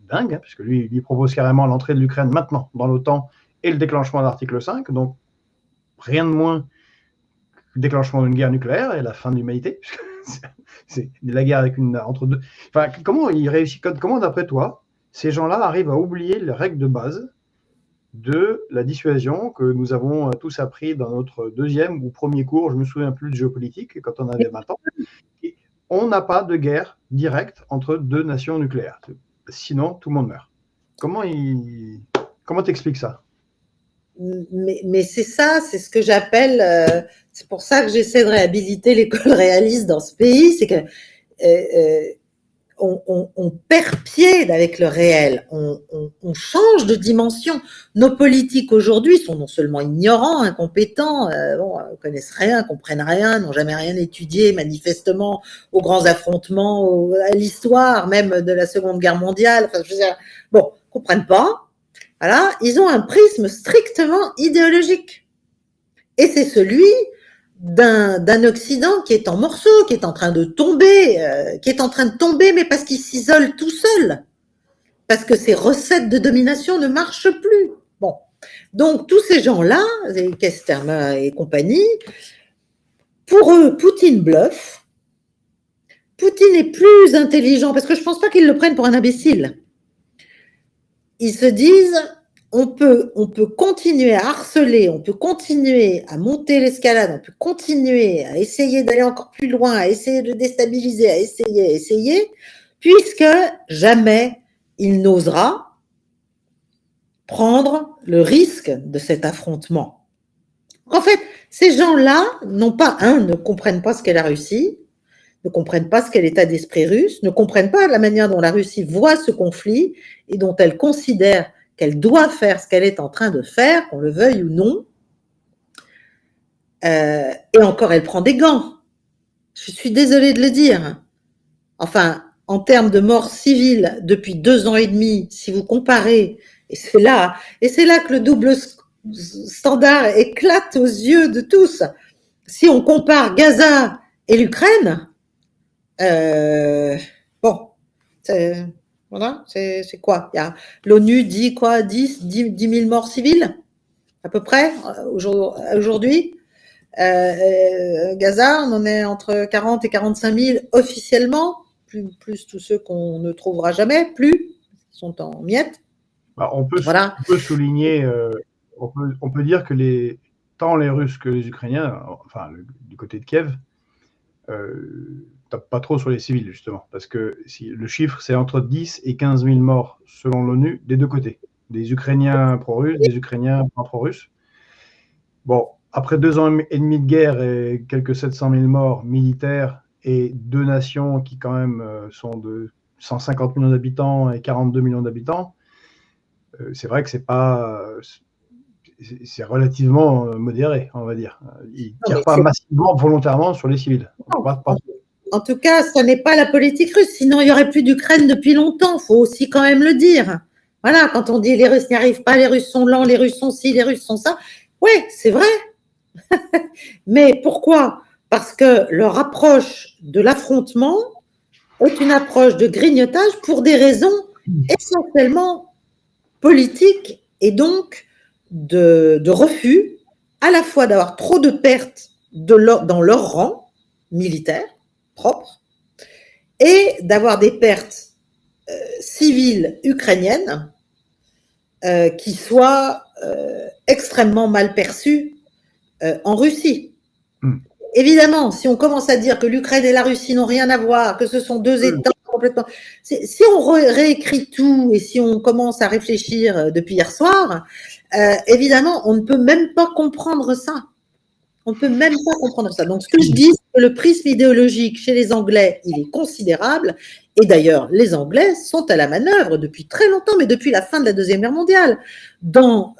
dingue, hein, puisque lui propose carrément l'entrée de l'Ukraine maintenant dans l'OTAN et le déclenchement de l'article 5. Donc, rien de moins que le déclenchement d'une guerre nucléaire et la fin de l'humanité. C'est la guerre avec entre deux. Enfin, comment il réussit, comment d'après toi, ces gens-là arrivent à oublier les règles de base de la dissuasion que nous avons tous appris dans notre deuxième ou premier cours, je ne me souviens plus de géopolitique, quand on avait 20 ans. Et on n'a pas de guerre directe entre deux nations nucléaires. Sinon, tout le monde meurt. Comment t'expliques ça? Mais c'est ça, c'est ce que j'appelle, c'est pour ça que j'essaie de réhabiliter l'école réaliste dans ce pays, c'est que on perd pied avec le réel, on change de dimension. Nos politiques aujourd'hui sont non seulement ignorants, incompétents, connaissent rien, comprennent rien, n'ont jamais rien étudié manifestement aux grands affrontements, à l'histoire même de la Seconde Guerre mondiale, enfin, je veux dire, bon, comprennent pas. Voilà, ils ont un prisme strictement idéologique. Et c'est celui d'un Occident qui est en morceaux, qui est en train de tomber, mais parce qu'il s'isole tout seul. Parce que ses recettes de domination ne marchent plus. Bon. Donc, tous ces gens-là, Kesterma et compagnie, pour eux, Poutine bluffe. Poutine est plus intelligent, parce que je ne pense pas qu'ils le prennent pour un imbécile. Ils se disent, on peut continuer à harceler, on peut continuer à monter l'escalade, on peut continuer à essayer d'aller encore plus loin, à essayer de déstabiliser, à essayer, puisque jamais il n'osera prendre le risque de cet affrontement. En fait, ces gens-là, ne comprennent pas ce qu'est la Russie, ne comprennent pas ce qu'est l'état d'esprit russe, ne comprennent pas la manière dont la Russie voit ce conflit et dont elle considère qu'elle doit faire ce qu'elle est en train de faire, qu'on le veuille ou non. Et encore, elle prend des gants. Je suis désolée de le dire. Enfin, en termes de morts civiles depuis 2 ans et demi, si vous comparez, et c'est là que le double standard éclate aux yeux de tous. Si on compare Gaza et l'Ukraine, bon, voilà, c'est quoi? L'ONU dit quoi? 10 000 morts civiles, à peu près, aujourd'hui? Gaza, on en est entre 40 et 45 000 officiellement, plus tous ceux qu'on ne trouvera jamais, plus, qui sont en miettes. Bah, on peut Voilà. souligner, on peut dire que tant les Russes que les Ukrainiens, enfin du côté de Kiev, tapent pas trop sur les civils, justement, parce que le chiffre, c'est entre 10 et 15 000 morts, selon l'ONU, des deux côtés. Des Ukrainiens pro-russes, des Ukrainiens pas pro-russes. Bon, après 2 ans et demi de guerre et quelques 700 000 morts militaires et deux nations qui, quand même, sont de 150 millions d'habitants et 42 millions d'habitants, c'est vrai que c'est relativement modéré, on va dire. Ils ne tirent pas massivement, volontairement sur les civils. En tout cas, ce n'est pas la politique russe, sinon il n'y aurait plus d'Ukraine depuis longtemps, il faut aussi quand même le dire. Voilà, quand on dit les Russes n'y arrivent pas, les Russes sont lents, les Russes sont ci, les Russes sont ça, oui, c'est vrai. Mais pourquoi? Parce que leur approche de l'affrontement est une approche de grignotage pour des raisons essentiellement politiques et donc de refus à la fois d'avoir trop de pertes dans leur rang militaire propre et d'avoir des pertes civiles ukrainiennes qui soient extrêmement mal perçues en Russie. Évidemment, si on commence à dire que l'Ukraine et la Russie n'ont rien à voir, que ce sont deux États complètement... Si on réécrit tout et si on commence à réfléchir depuis hier soir, évidemment, on ne peut même pas comprendre ça. On ne peut même pas comprendre ça. Donc, ce que je dis, c'est que le prisme idéologique chez les Anglais, il est considérable. Et d'ailleurs, les Anglais sont à la manœuvre depuis très longtemps, mais depuis la fin de la Deuxième Guerre mondiale, dans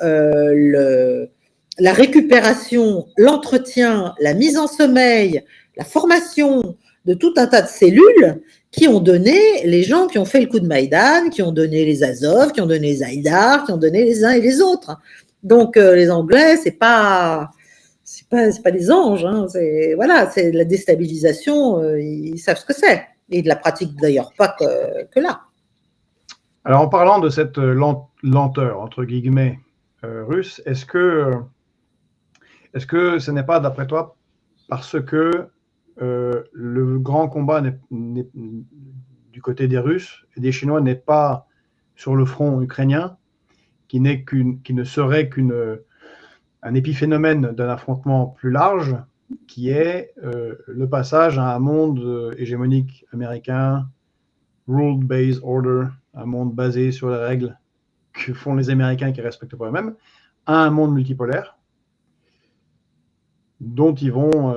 la récupération, l'entretien, la mise en sommeil, la formation de tout un tas de cellules qui ont donné les gens qui ont fait le coup de Maïdan, qui ont donné les Azov, qui ont donné les Haïdar, qui ont donné les uns et les autres. Donc, les Anglais, c'est pas des anges, hein. C'est la déstabilisation, ils savent ce que c'est. Et ils ne la pratiquent d'ailleurs pas que là. Alors, en parlant de cette lenteur, entre guillemets, russe, est-ce que ce n'est pas, d'après toi, parce que le grand combat du côté des Russes et des Chinois n'est pas sur le front ukrainien, qui ne serait qu'un épiphénomène d'un affrontement plus large, qui est le passage à un monde hégémonique américain, rule-based order, un monde basé sur les règles que font les Américains qui ne respectent pas eux-mêmes, à un monde multipolaire, dont ils vont,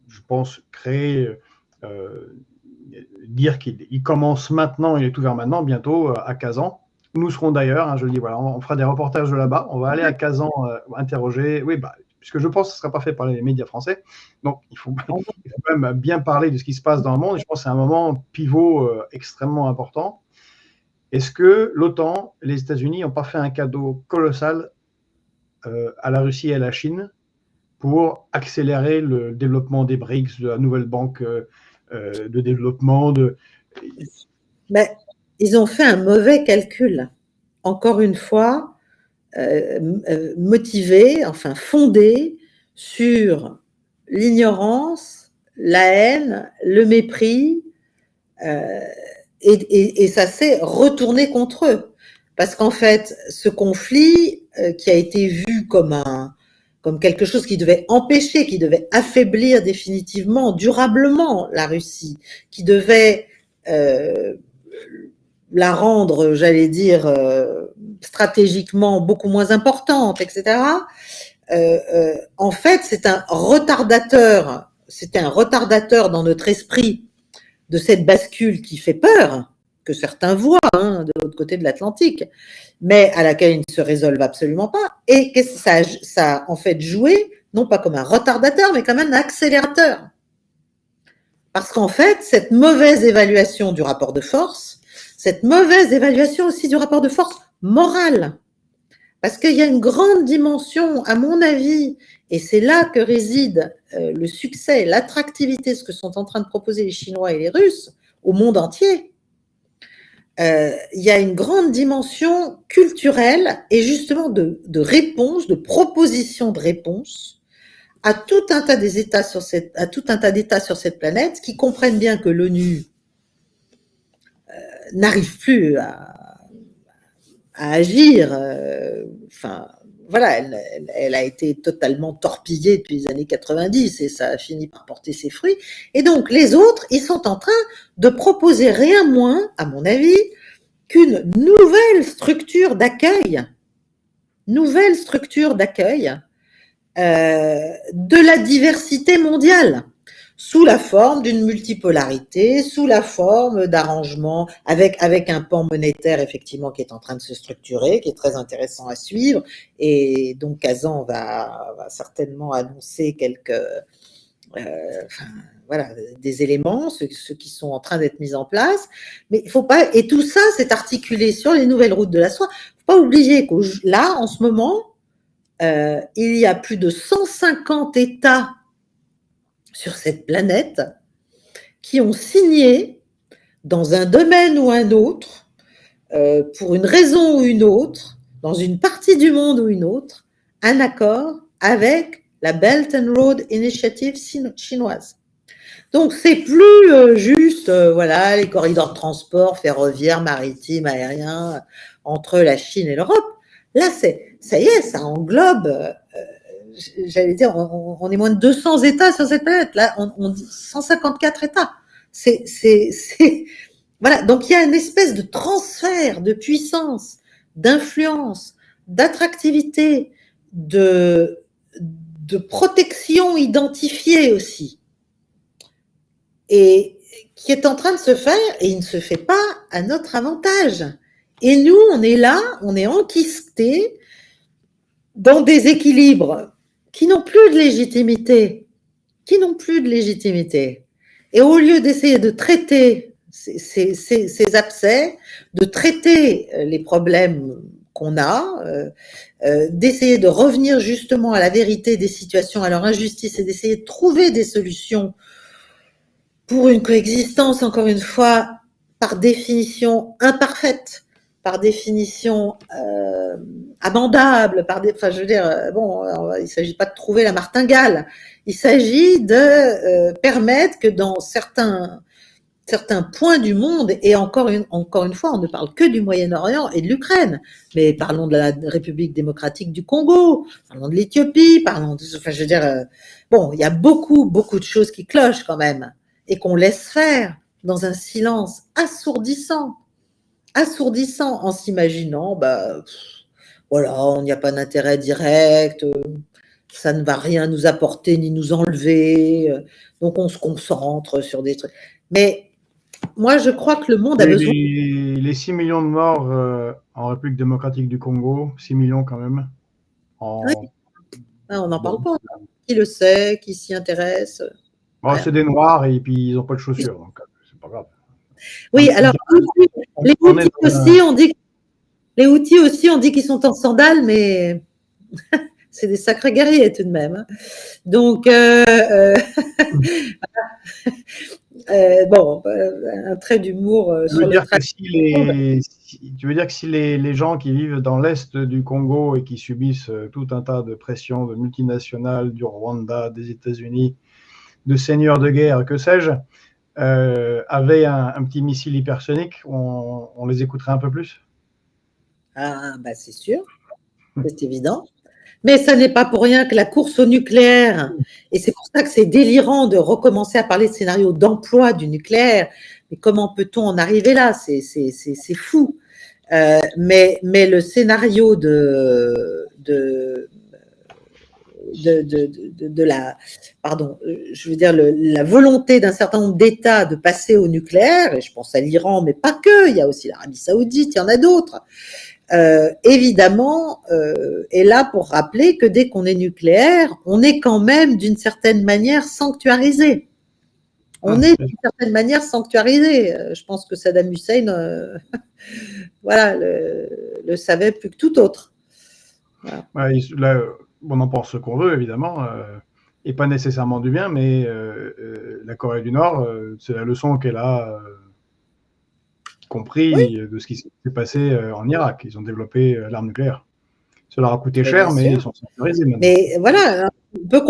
je pense, dire qu'il commence maintenant, il est ouvert maintenant, bientôt, à Kazan. Nous serons d'ailleurs, hein, je le dis, voilà, on fera des reportages de là-bas, on va aller à Kazan interroger, oui, puisque je pense que ce ne sera pas fait par les médias français, donc il faut quand même bien parler de ce qui se passe dans le monde, et je pense que c'est un moment pivot extrêmement important. Est-ce que l'OTAN, les États-Unis n'ont pas fait un cadeau colossal à la Russie et à la Chine pour accélérer le développement des BRICS, de la nouvelle banque de développement Mais ils ont fait un mauvais calcul. Encore une fois, motivé, enfin fondé sur l'ignorance, la haine, le mépris, et ça s'est retourné contre eux. Parce qu'en fait, ce conflit qui a été vu comme quelque chose qui devait empêcher, qui devait affaiblir définitivement, durablement la Russie, qui devait la rendre, j'allais dire, stratégiquement beaucoup moins importante, etc. En fait, c'était un retardateur dans notre esprit de cette bascule qui fait peur, que certains voient de l'autre côté de l'Atlantique, mais à laquelle ils ne se résolvent absolument pas, et que ça a en fait joué, non pas comme un retardateur, mais comme un accélérateur. Parce qu'en fait, cette mauvaise évaluation du rapport de force, cette mauvaise évaluation aussi du rapport de force moral, parce qu'il y a une grande dimension, à mon avis, et c'est là que réside le succès, l'attractivité, ce que sont en train de proposer les Chinois et les Russes au monde entier. Il y a une grande dimension culturelle et justement de réponse, de proposition de réponse à tout un tas d'États sur cette planète qui comprennent bien que l'ONU n'arrive plus à agir. Enfin, voilà, elle a été totalement torpillée depuis les années 90 et ça a fini par porter ses fruits. Et donc, les autres, ils sont en train de proposer rien moins, à mon avis, qu'une nouvelle structure d'accueil de la diversité mondiale, sous la forme d'une multipolarité, sous la forme d'arrangements, avec un pan monétaire effectivement qui est en train de se structurer, qui est très intéressant à suivre, et donc Kazan va certainement annoncer quelques voilà, des éléments, ceux qui sont en train d'être mis en place, mais il faut pas, et tout ça c'est articulé sur les nouvelles routes de la soie. Il ne faut pas oublier que là, en ce moment, il y a plus de 150 États sur cette planète qui ont signé, dans un domaine ou un autre, pour une raison ou une autre, dans une partie du monde ou une autre, un accord avec la Belt and Road Initiative chinoise. Donc, c'est plus juste, voilà, les corridors de transport ferroviaire, maritime, aérien, entre la Chine et l'Europe. Là, ça y est, ça englobe, j'allais dire, on est moins de 200 États sur cette planète. Là, on dit 154 États. Voilà. Donc, il y a une espèce de transfert de puissance, d'influence, d'attractivité, de protection identifiée aussi, et qui est en train de se faire, et il ne se fait pas à notre avantage. Et nous, on est là, on est enquistés dans des équilibres qui n'ont plus de légitimité, Et au lieu d'essayer de traiter ces abcès, de traiter les problèmes qu'on a, d'essayer de revenir justement à la vérité des situations, à leur injustice, et d'essayer de trouver des solutions pour une coexistence, encore une fois, par définition imparfaite, par définition amendable, enfin, je veux dire, bon, il ne s'agit pas de trouver la martingale, il s'agit de permettre que dans certains points du monde, et encore une fois, on ne parle que du Moyen-Orient et de l'Ukraine, mais parlons de la République démocratique du Congo, parlons de l'Éthiopie, enfin, je veux dire, bon, il y a beaucoup de choses qui clochent quand même, et qu'on laisse faire dans un silence assourdissant, en s'imaginant, voilà, on n'y a pas d'intérêt direct, ça ne va rien nous apporter ni nous enlever, donc on se concentre sur des trucs. Mais moi, je crois que le monde a besoin… Les 6 millions de morts en République démocratique du Congo, 6 millions quand même. Oui. On n'en parle pas. Qui le sait, qui s'y intéresse? Bon, c'est des Noirs et puis ils n'ont pas de chaussures, donc c'est pas grave. Oui, alors les Houthis aussi, on dit qu'ils sont en sandales, mais c'est des sacrés guerriers tout de même. Donc, bon, un trait d'humour sur le trait. Tu veux dire que si les gens qui vivent dans l'est du Congo et qui subissent tout un tas de pressions de multinationales, du Rwanda, des États-Unis, de seigneurs de guerre, que sais-je, avaient un petit missile hypersonique, on les écouterait un peu plus? Ah, c'est sûr, c'est évident. Mais ça n'est pas pour rien que la course au nucléaire, et c'est pour ça que c'est délirant de recommencer à parler de scénario d'emploi du nucléaire. Mais comment peut-on en arriver là? C'est fou. Mais le scénario de la volonté d'un certain nombre d'États de passer au nucléaire, et je pense à l'Iran, mais pas que, il y a aussi l'Arabie Saoudite, il y en a d'autres. Évidemment, est là pour rappeler que dès qu'on est nucléaire, on est quand même d'une certaine manière sanctuarisé. Je pense que Saddam Hussein, voilà, le savait plus que tout autre. Voilà. Ouais, là, on en pense ce qu'on veut, évidemment, et pas nécessairement du bien, mais la Corée du Nord, c'est la leçon qu'elle a compris de ce qui s'est passé en Irak. Ils ont développé l'arme nucléaire. Ça leur a coûté cher, mais ils sont sécurisés maintenant. Mais voilà, on peut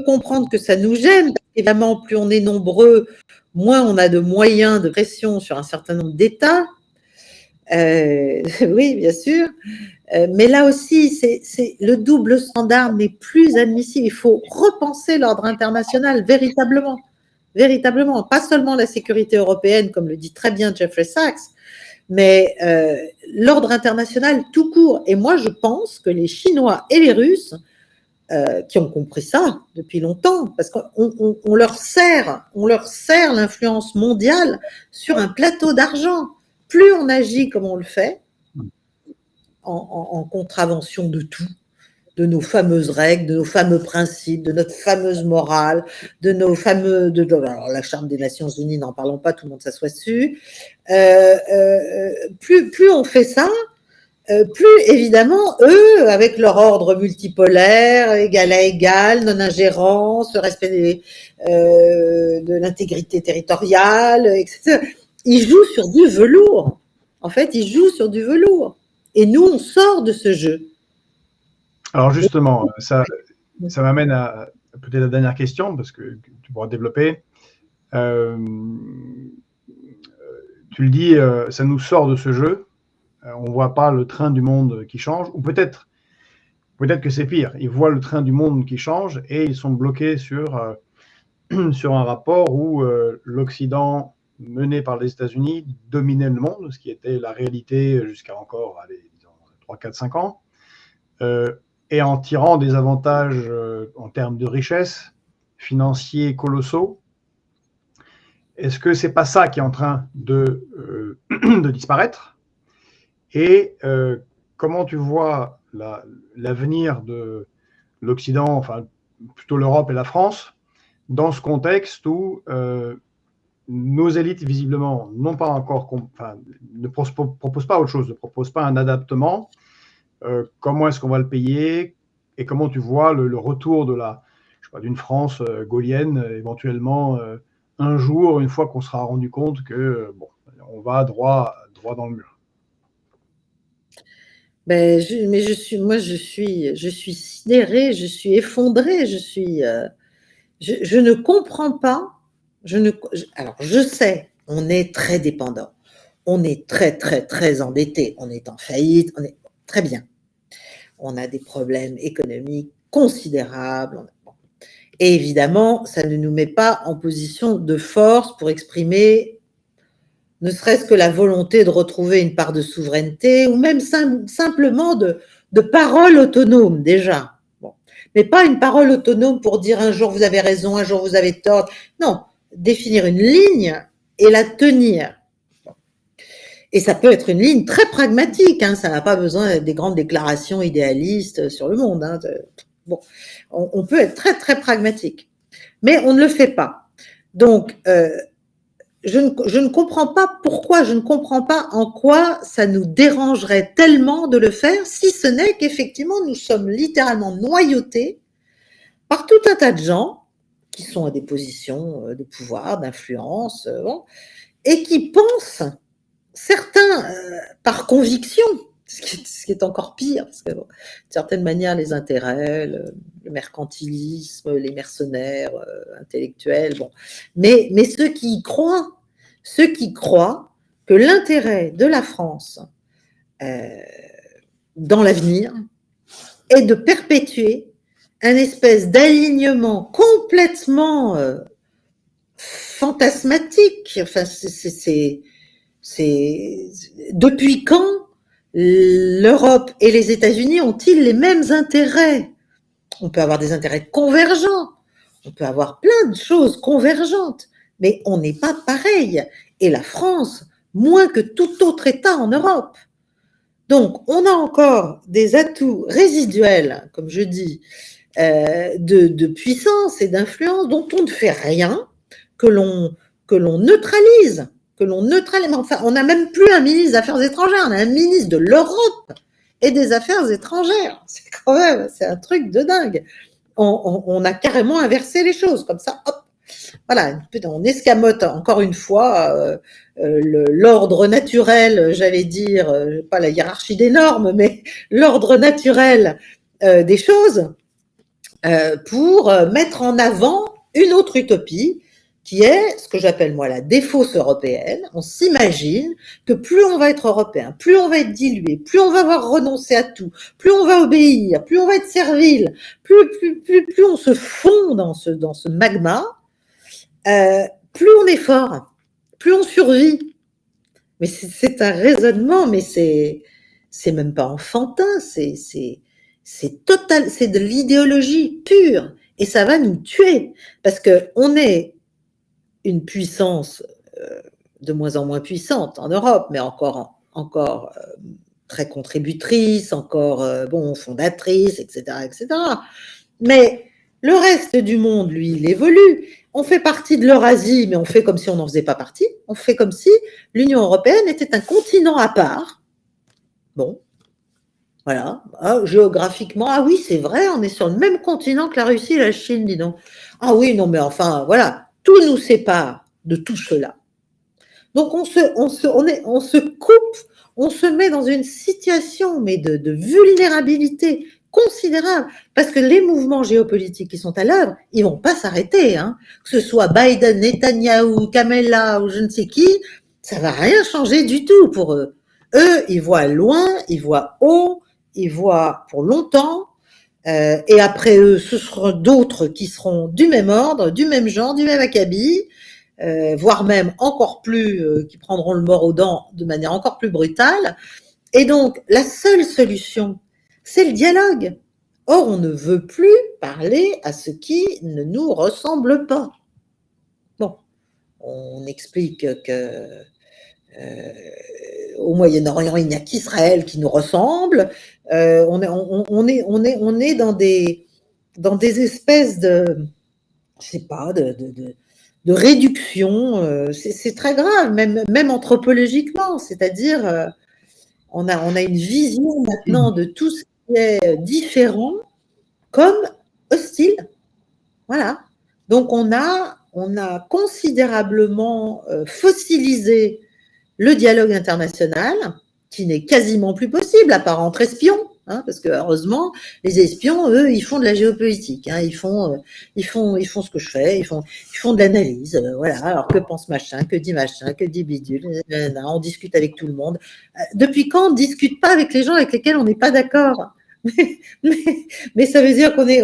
comprendre, que ça nous gêne. Évidemment, plus on est nombreux, moins on a de moyens de pression sur un certain nombre d'États. Oui, bien sûr. Mais là aussi, le double standard n'est plus admissible. Il faut repenser l'ordre international véritablement. Véritablement. Pas seulement la sécurité européenne, comme le dit très bien Jeffrey Sachs, mais l'ordre international tout court. Et moi, je pense que les Chinois et les Russes, qui ont compris ça depuis longtemps, parce qu'on leur sert l'influence mondiale sur un plateau d'argent. Plus on agit comme on le fait, en contravention de tout, de nos fameuses règles, de nos fameux principes, de notre fameuse morale, de nos fameux... alors la Charte des Nations Unies, n'en parlons pas, tout le monde s'assoit dessus. Plus on fait ça, plus évidemment, eux, avec leur ordre multipolaire, égal à égal, non-ingérence, respect de l'intégrité territoriale, etc., ils jouent sur du velours. En fait, ils jouent sur du velours. Et nous, on sort de ce jeu. Alors justement, ça m'amène à peut-être la dernière question, parce que tu pourras développer. Tu le dis, ça nous sort de ce jeu. On ne voit pas le train du monde qui change, ou peut-être que c'est pire. Ils voient le train du monde qui change et ils sont bloqués sur un rapport où l'Occident, mené par les États-Unis, dominait le monde, ce qui était la réalité jusqu'à encore, disons, 3, 4, 5 ans. Et en tirant des avantages en termes de richesse financiers colossaux. Est-ce que c'est pas ça qui est en train de disparaître? Et comment tu vois l'avenir de l'Occident, enfin plutôt l'Europe et la France, dans ce contexte où nos élites, visiblement, n'ont pas encore, ne proposent pas autre chose, ne proposent pas un adaptement. Comment est-ce qu'on va le payer? Et comment tu vois le retour d'une France gaulienne, éventuellement un jour, une fois qu'on sera rendu compte que on va droit dans le mur? Ben, je suis sidérée, je suis effondrée, je ne comprends pas. Alors, je sais, on est très dépendant, on est très, très, très endetté, on est en faillite, on est très bien. On a des problèmes économiques considérables. Et évidemment, ça ne nous met pas en position de force pour exprimer ne serait-ce que la volonté de retrouver une part de souveraineté, ou même simplement de parole autonome déjà. Bon. Mais pas une parole autonome pour dire un jour vous avez raison, un jour vous avez tort. Non, définir une ligne et la tenir. Et ça peut être une ligne très pragmatique, hein, ça n'a pas besoin des grandes déclarations idéalistes sur le monde. Hein. Bon, on peut être très, très pragmatique. Mais on ne le fait pas. Donc, je ne comprends pas pourquoi, je ne comprends pas en quoi ça nous dérangerait tellement de le faire, si ce n'est qu'effectivement, nous sommes littéralement noyautés par tout un tas de gens qui sont à des positions de pouvoir, d'influence, et qui pensent, certains par conviction, ce qui est encore pire, parce que, de certaine manière, les intérêts, le mercantilisme, les mercenaires intellectuels, bon. Mais ceux qui y croient que l'intérêt de la France dans l'avenir est de perpétuer un espèce d'alignement complètement fantasmatique. Enfin, depuis quand l'Europe et les États-Unis ont-ils les mêmes intérêts? On peut avoir des intérêts convergents, on peut avoir plein de choses convergentes, mais on n'est pas pareil. Et la France, moins que tout autre État en Europe. Donc, on a encore des atouts résiduels, comme je dis, de puissance et d'influence dont on ne fait rien, que l'on neutralise. Mais enfin, on n'a même plus un ministre des Affaires étrangères, on a un ministre de l'Europe et des Affaires étrangères. C'est un truc de dingue. On a carrément inversé les choses, comme ça, hop, voilà, on escamote encore une fois l'ordre naturel, j'allais dire, pas la hiérarchie des normes, mais l'ordre naturel des choses pour mettre en avant une autre utopie qui est ce que j'appelle moi la défausse européenne. On s'imagine que plus on va être européen, plus on va être dilué, plus on va avoir renoncé à tout, plus on va obéir, plus on va être servile, plus on se fond dans ce magma, plus on est fort, plus on survit. Mais c'est un raisonnement, mais c'est même pas enfantin, c'est total, c'est de l'idéologie pure. Et ça va nous tuer, parce qu'on est une puissance de moins en moins puissante en Europe, mais encore très contributrice, encore fondatrice, etc., etc. Mais le reste du monde, lui, il évolue. On fait partie de l'Eurasie, mais on fait comme si on n'en faisait pas partie. On fait comme si l'Union européenne était un continent à part. Bon, voilà. Ah, géographiquement, ah oui, c'est vrai, on est sur le même continent que la Russie et la Chine, dis donc. Ah oui, non, mais enfin, voilà, tout nous sépare de tout cela. Donc, on se coupe, on se met dans une situation mais de vulnérabilité considérable, parce que les mouvements géopolitiques qui sont à l'œuvre, ils vont pas s'arrêter, hein. Que ce soit Biden, Netanyahou, Kamala ou je ne sais qui, ça va rien changer du tout pour eux. Eux, ils voient loin, ils voient haut, ils voient pour longtemps, et après eux, ce seront d'autres qui seront du même ordre, du même genre, du même acabit, voire même encore plus, qui prendront le mors aux dents de manière encore plus brutale. Et donc, la seule solution, c'est le dialogue. Or, on ne veut plus parler à ce qui ne nous ressemble pas. Bon, on explique que au Moyen-Orient, il n'y a qu'Israël qui nous ressemble. On est dans des espèces de, je sais pas, de réduction. C'est très grave, même anthropologiquement. C'est-à-dire, on a une vision maintenant de tout ce qui est différent comme hostile. Voilà. Donc, on a considérablement fossilisé le dialogue international, qui n'est quasiment plus possible, à part entre espions, hein, parce que heureusement, les espions, eux, ils font de la géopolitique, hein, ils font ce que je fais, ils font de l'analyse, voilà. Alors que pense machin, que dit bidule, on discute avec tout le monde. Depuis quand on ne discute pas avec les gens avec lesquels on n'est pas d'accord? Mais ça veut dire qu'on est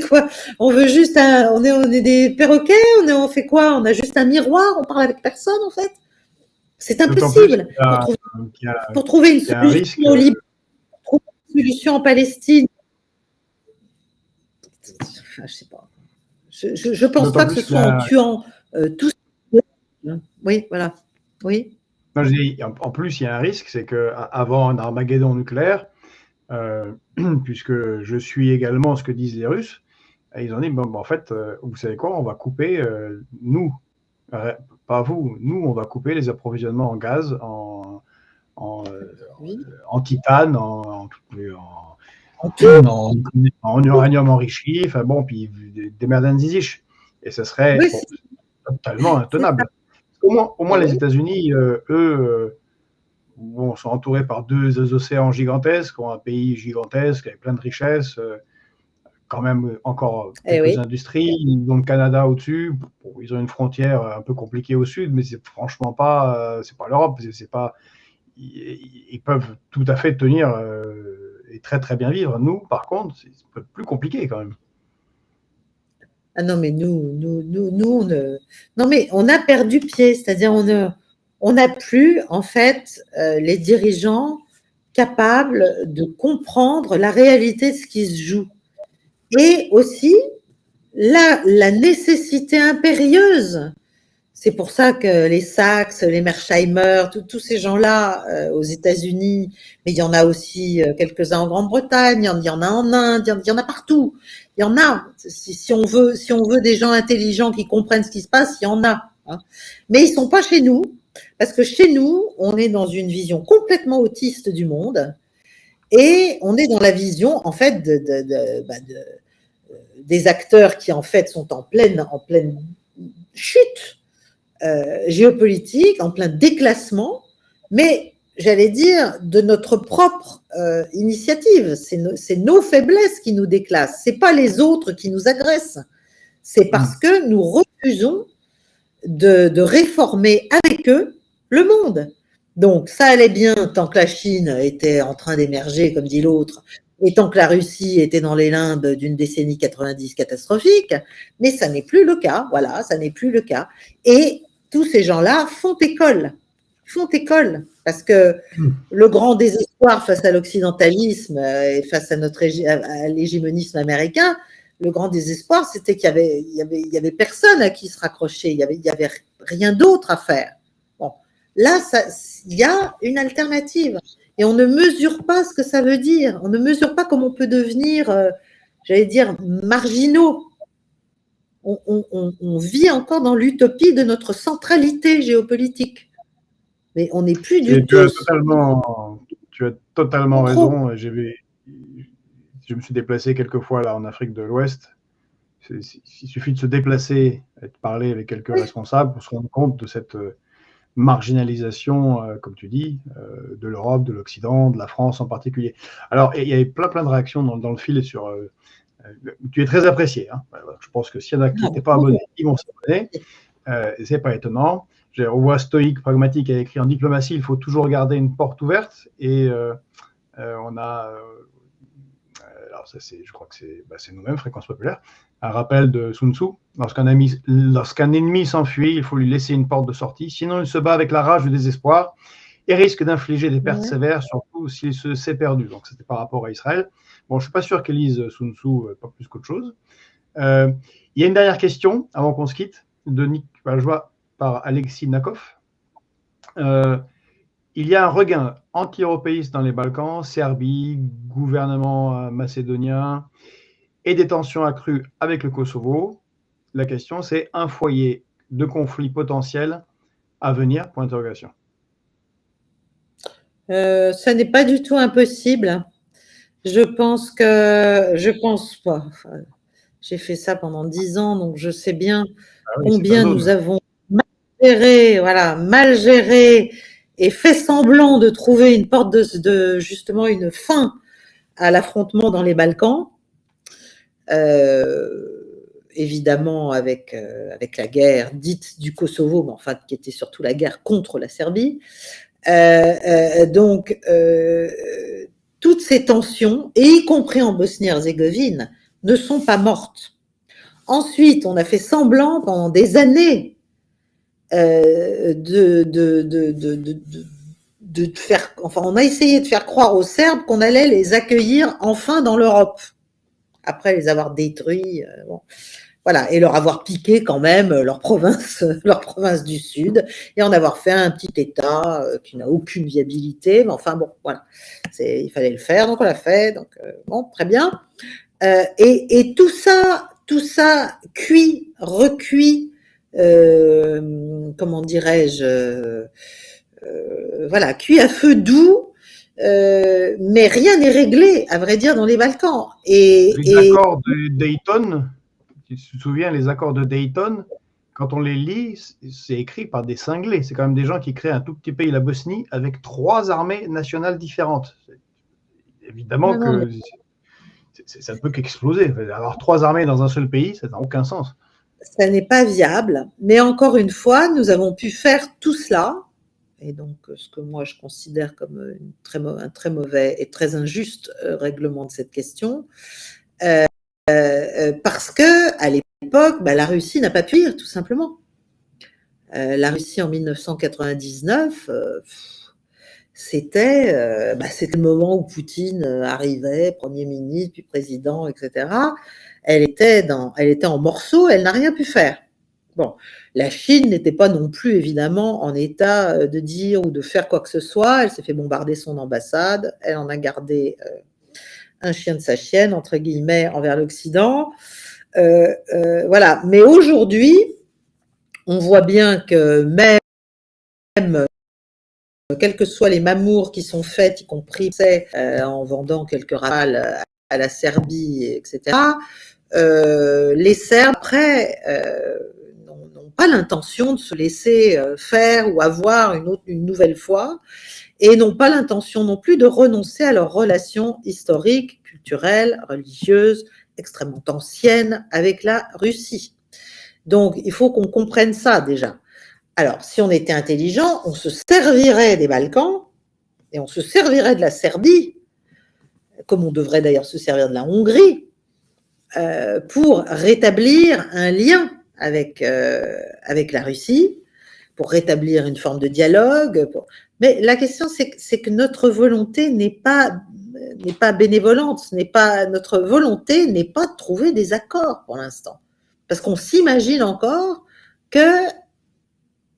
quoi? On veut juste on est des perroquets, on fait quoi? On a juste un miroir, on parle avec personne en fait. C'est impossible. Pour trouver une solution au Liban, pour trouver une solution en Palestine. Je sais pas. Je pense pas que ce soit en tuant tous. Oui, voilà. Oui. Non, je dis, en plus, il y a un risque, c'est qu'avant un Armageddon nucléaire, puisque je suis également ce que disent les Russes, ils ont dit, bon, en fait, vous savez quoi, on va couper, nous, pas vous, nous, on va couper les approvisionnements en gaz, en titane, en uranium enrichi, enfin bon, puis des merdes ziziches. Et ce serait totalement intenable. Au moins les États-Unis, eux, sont entourés par deux océans gigantesques, ont un pays gigantesque avec plein de richesses, quand même encore quelques industries. Ils ont le Canada au-dessus. Bon, ils ont une frontière un peu compliquée au sud, mais c'est franchement pas, c'est pas l'Europe. C'est pas, ils peuvent tout à fait tenir et très très bien vivre. Nous, par contre, c'est un peu plus compliqué quand même. Ah non, mais nous non, mais on a perdu pied, c'est-à-dire on n'a plus en fait les dirigeants capables de comprendre la réalité de ce qui se joue. Et aussi la nécessité impérieuse. C'est pour ça que les Sachs, les Mersheimer, tous ces gens-là aux États-Unis, mais il y en a aussi quelques-uns en Grande-Bretagne, il y en a en Inde, il y en a partout. Il y en a. Si on veut des gens intelligents qui comprennent ce qui se passe, il y en a. Hein. Mais ils sont pas chez nous, parce que chez nous, on est dans une vision complètement autiste du monde, et on est dans la vision en fait des acteurs qui en fait sont en pleine chute géopolitique, en plein déclassement, mais j'allais dire de notre propre initiative. C'est nos faiblesses qui nous déclassent, c'est pas les autres qui nous agressent, c'est parce que nous refusons de réformer avec eux le monde. Donc ça allait bien tant que la Chine était en train d'émerger, comme dit l'autre, et tant que la Russie était dans les limbes d'une décennie 90 catastrophique, mais ça n'est plus le cas, voilà, ça n'est plus le cas. Et tous ces gens-là font école, parce que le grand désespoir face à l'occidentalisme et face à à l'hégémonisme américain, le grand désespoir, c'était qu'il y avait personne à qui se raccrocher, il y avait rien d'autre à faire. Bon, là, il y a une alternative et on ne mesure pas ce que ça veut dire. On ne mesure pas comment on peut devenir, j'allais dire, marginaux. On vit encore dans l'utopie de notre centralité géopolitique, mais on n'est plus du tout. Tu as totalement raison. Je me suis déplacé quelques fois là en Afrique de l'Ouest. Il suffit de se déplacer et de parler avec quelques responsables pour se rendre compte de cette marginalisation, comme tu dis, de l'Europe, de l'Occident, de la France en particulier. Alors, il y avait plein de réactions dans le fil sur. Tu es très apprécié. Hein. Je pense que s'il y en a qui n'étaient pas abonnés, ils vont s'abonner. C'est pas étonnant. On voit Stoïque Pragmatique a écrit en diplomatie, il faut toujours garder une porte ouverte. Et on a. Alors ça, je crois que c'est nous-mêmes, Fréquence Populaire, un rappel de Sun Tzu. Lorsqu'un ennemi s'enfuit, il faut lui laisser une porte de sortie, sinon il se bat avec la rage du désespoir et risque d'infliger des pertes sévères, surtout s'il se s'est perdu. Donc c'était par rapport à Israël. Bon, je ne suis pas sûr qu'elle lise Sun Tzu, pas plus qu'autre chose. Il y a une dernière question, avant qu'on se quitte, de Nick Valjoie par Alexis Nakov. Il y a un regain anti-européiste dans les Balkans, Serbie, gouvernement macédonien, et des tensions accrues avec le Kosovo. La question, c'est un foyer de conflit potentiel à venir, point d'interrogation. Ça n'est pas du tout impossible. Je pense pas. Enfin, j'ai fait ça pendant 10 ans, donc je sais bien combien nous avons mal géré et fait semblant de trouver une porte justement une fin à l'affrontement dans les Balkans. Évidemment avec la guerre dite du Kosovo, mais enfin qui était surtout la guerre contre la Serbie. Donc toutes ces tensions, et y compris en Bosnie-Herzégovine, ne sont pas mortes. Ensuite, on a fait semblant pendant des années on a essayé de faire croire aux Serbes qu'on allait les accueillir enfin dans l'Europe, après les avoir détruits, voilà, et leur avoir piqué quand même leur province du Sud, et en avoir fait un petit État qui n'a aucune viabilité, mais enfin bon, voilà, il fallait le faire, donc on l'a fait, donc bon, très bien. Et tout ça recuit, comment dirais-je, voilà, cuit à feu doux, mais rien n'est réglé, à vrai dire, dans les Balkans. Les accords de Dayton, tu te souviens, les accords de Dayton, quand on les lit, c'est écrit par des cinglés. C'est quand même des gens qui créent un tout petit pays, la Bosnie, avec 3 armées nationales différentes. Évidemment que ça ne peut qu'exploser. Avoir 3 armées dans un seul pays, ça n'a aucun sens. Ça n'est pas viable, mais encore une fois, nous avons pu faire tout cela, et donc ce que moi je considère comme un très mauvais et très injuste règlement de cette question, parce que à l'époque, la Russie n'a pas pu lire, tout simplement. La Russie en 1999, c'était le moment où Poutine arrivait, Premier ministre, puis président, etc. Elle était en morceaux, elle n'a rien pu faire. Bon, la Chine n'était pas non plus évidemment en état de dire ou de faire quoi que ce soit. Elle s'est fait bombarder son ambassade, elle en a gardé un chien de sa chienne, entre guillemets, envers l'Occident. Voilà. Mais aujourd'hui, on voit bien que même quels que soient les mamours qui sont faites, y compris en vendant quelques rafales à la Serbie, etc., les Serbes, après, n'ont pas l'intention de se laisser faire ou avoir une nouvelle fois, et n'ont pas l'intention non plus de renoncer à leurs relations historiques, culturelles, religieuses, extrêmement anciennes avec la Russie. Donc, il faut qu'on comprenne ça déjà. Alors, si on était intelligent, on se servirait des Balkans et on se servirait de la Serbie, comme on devrait d'ailleurs se servir de la Hongrie, pour rétablir un lien avec la Russie, pour rétablir une forme de dialogue. Mais la question, c'est que notre volonté n'est pas bénévolente. Notre volonté n'est pas de trouver des accords pour l'instant. Parce qu'on s'imagine encore que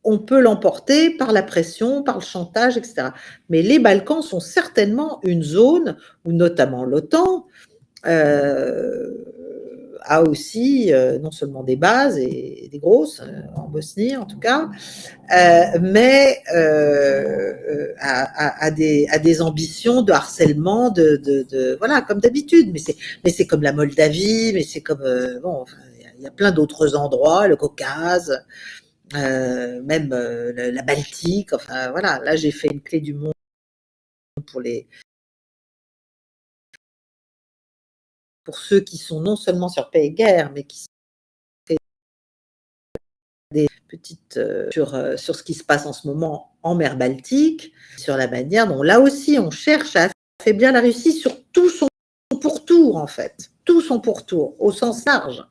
on peut l'emporter par la pression, par le chantage, etc. Mais les Balkans sont certainement une zone où notamment l'OTAN a aussi non seulement des bases, et des grosses, en Bosnie en tout cas, mais a des ambitions de harcèlement, voilà, comme d'habitude. Mais c'est comme la Moldavie, mais c'est comme, bon, enfin, il y a plein d'autres endroits, le Caucase, même la Baltique, enfin voilà. Là, j'ai fait une clé du monde pour ceux qui sont non seulement sur paix et guerre, mais qui sont des petites sur ce qui se passe en ce moment en mer Baltique, sur la manière dont là aussi on cherche à affaiblir la Russie sur tout son pourtour, en fait, tout son pourtour, au sens large.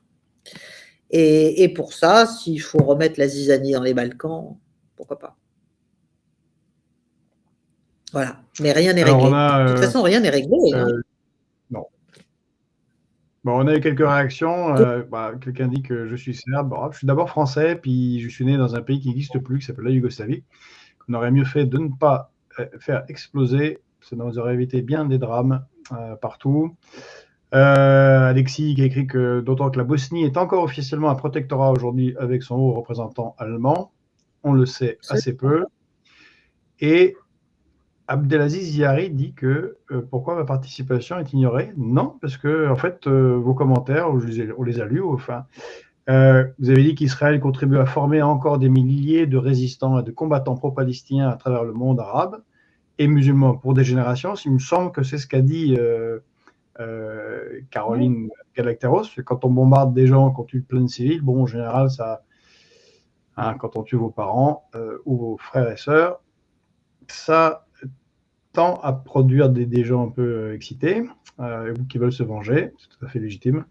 Et pour ça, s'il faut remettre la zizanie dans les Balkans, pourquoi pas. Voilà, mais rien n'est réglé. De toute façon, rien n'est réglé. Non. Bon, on a eu quelques réactions. Quelqu'un dit que je suis serbe. Bon, je suis d'abord français, puis je suis né dans un pays qui n'existe plus, qui s'appelle la Yougoslavie. On aurait mieux fait de ne pas faire exploser. Ça nous aurait évité bien des drames partout. Alexis qui a écrit que d'autant que la Bosnie est encore officiellement un protectorat aujourd'hui avec son haut représentant allemand. On le sait assez peu. Et Abdelaziz Yari dit que pourquoi ma participation est ignorée? Non, parce que en fait, vos commentaires, on les a lus, enfin, vous avez dit qu'Israël contribue à former encore des milliers de résistants et de combattants pro-palestiniens à travers le monde arabe et musulman pour des générations. Il me semble que c'est ce qu'a dit Caroline Galacteros. Quand on bombarde des gens, quand on tue plein de civils, bon, en général, ça, quand on tue vos parents ou vos frères et sœurs, ça tend à produire des gens un peu excités qui veulent se venger. C'est tout à fait légitime.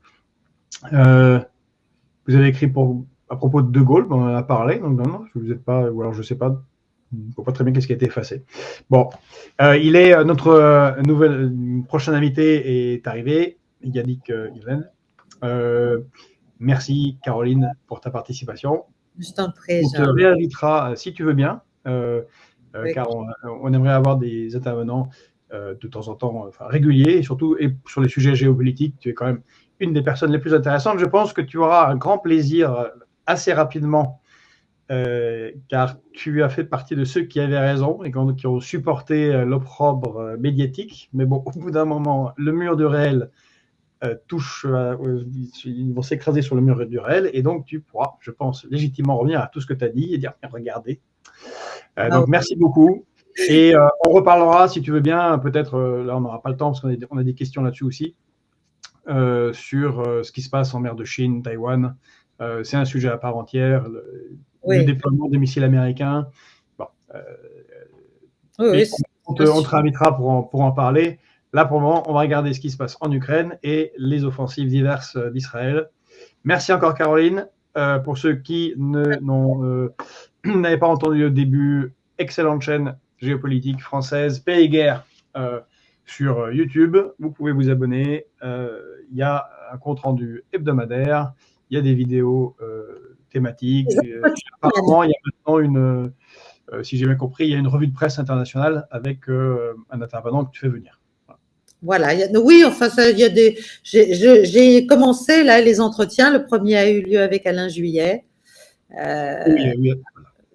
Vous avez écrit à propos de Gaulle, on en a parlé, donc non, vous n'êtes pas, ou alors je ne sais pas, je ne vois pas très bien qu'est-ce qui a été effacé. Bon, notre prochain invité est arrivé, Yannick Yven. Merci Caroline pour ta participation. Je t'en prie. On te réinvitera si tu veux bien. Car on aimerait avoir des intervenants de temps en temps, réguliers, et surtout sur les sujets géopolitiques. Tu es quand même une des personnes les plus intéressantes. Je pense que tu auras un grand plaisir assez rapidement, car tu as fait partie de ceux qui avaient raison et qui ont supporté l'opprobre médiatique. Mais bon, au bout d'un moment, le mur du réel ils vont s'écraser sur le mur du réel, et donc tu pourras, je pense, légitimement revenir à tout ce que tu as dit et dire, regardez. Donc, merci beaucoup. Et on reparlera, si tu veux bien, peut-être, là, on n'aura pas le temps, parce qu'on a des questions là-dessus aussi, sur ce qui se passe en mer de Chine, Taïwan. C'est un sujet à part entière, le déploiement des missiles américains. Bon, on te réinvitera pour en parler. Là, pour le moment, on va regarder ce qui se passe en Ukraine et les offensives diverses d'Israël. Merci encore, Caroline. Pour ceux qui n'avez pas entendu au début, excellente chaîne géopolitique française, Paix et Guerre, sur YouTube. Vous pouvez vous abonner. Il y a un compte-rendu hebdomadaire. Il y a des vidéos thématiques. Apparemment, il y a maintenant si j'ai bien compris, il y a une revue de presse internationale avec un intervenant que tu fais venir. Voilà, oui, enfin, il y a j'ai commencé là les entretiens. Le premier a eu lieu avec Alain Juillet. Oui.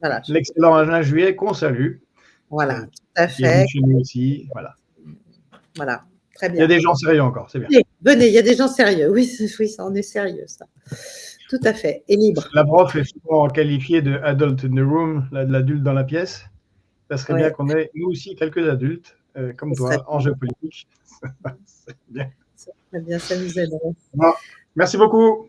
Voilà. L'excellent Alain Juillet qu'on salue. Voilà, tout à fait. Chez nous aussi, voilà. Voilà, très bien. Il y a des gens sérieux encore, c'est bien. Venez, il y a des gens sérieux. Oui, oui, ça en est sérieux, ça. Tout à fait. Et libre. Lavrov est souvent qualifié de adult in the room, l'adulte dans la pièce. Ça serait bien qu'on ait, nous aussi, quelques adultes, comme toi, en géopolitique. C'est bien. Ça serait bien, ça nous aiderait. Bon, merci beaucoup.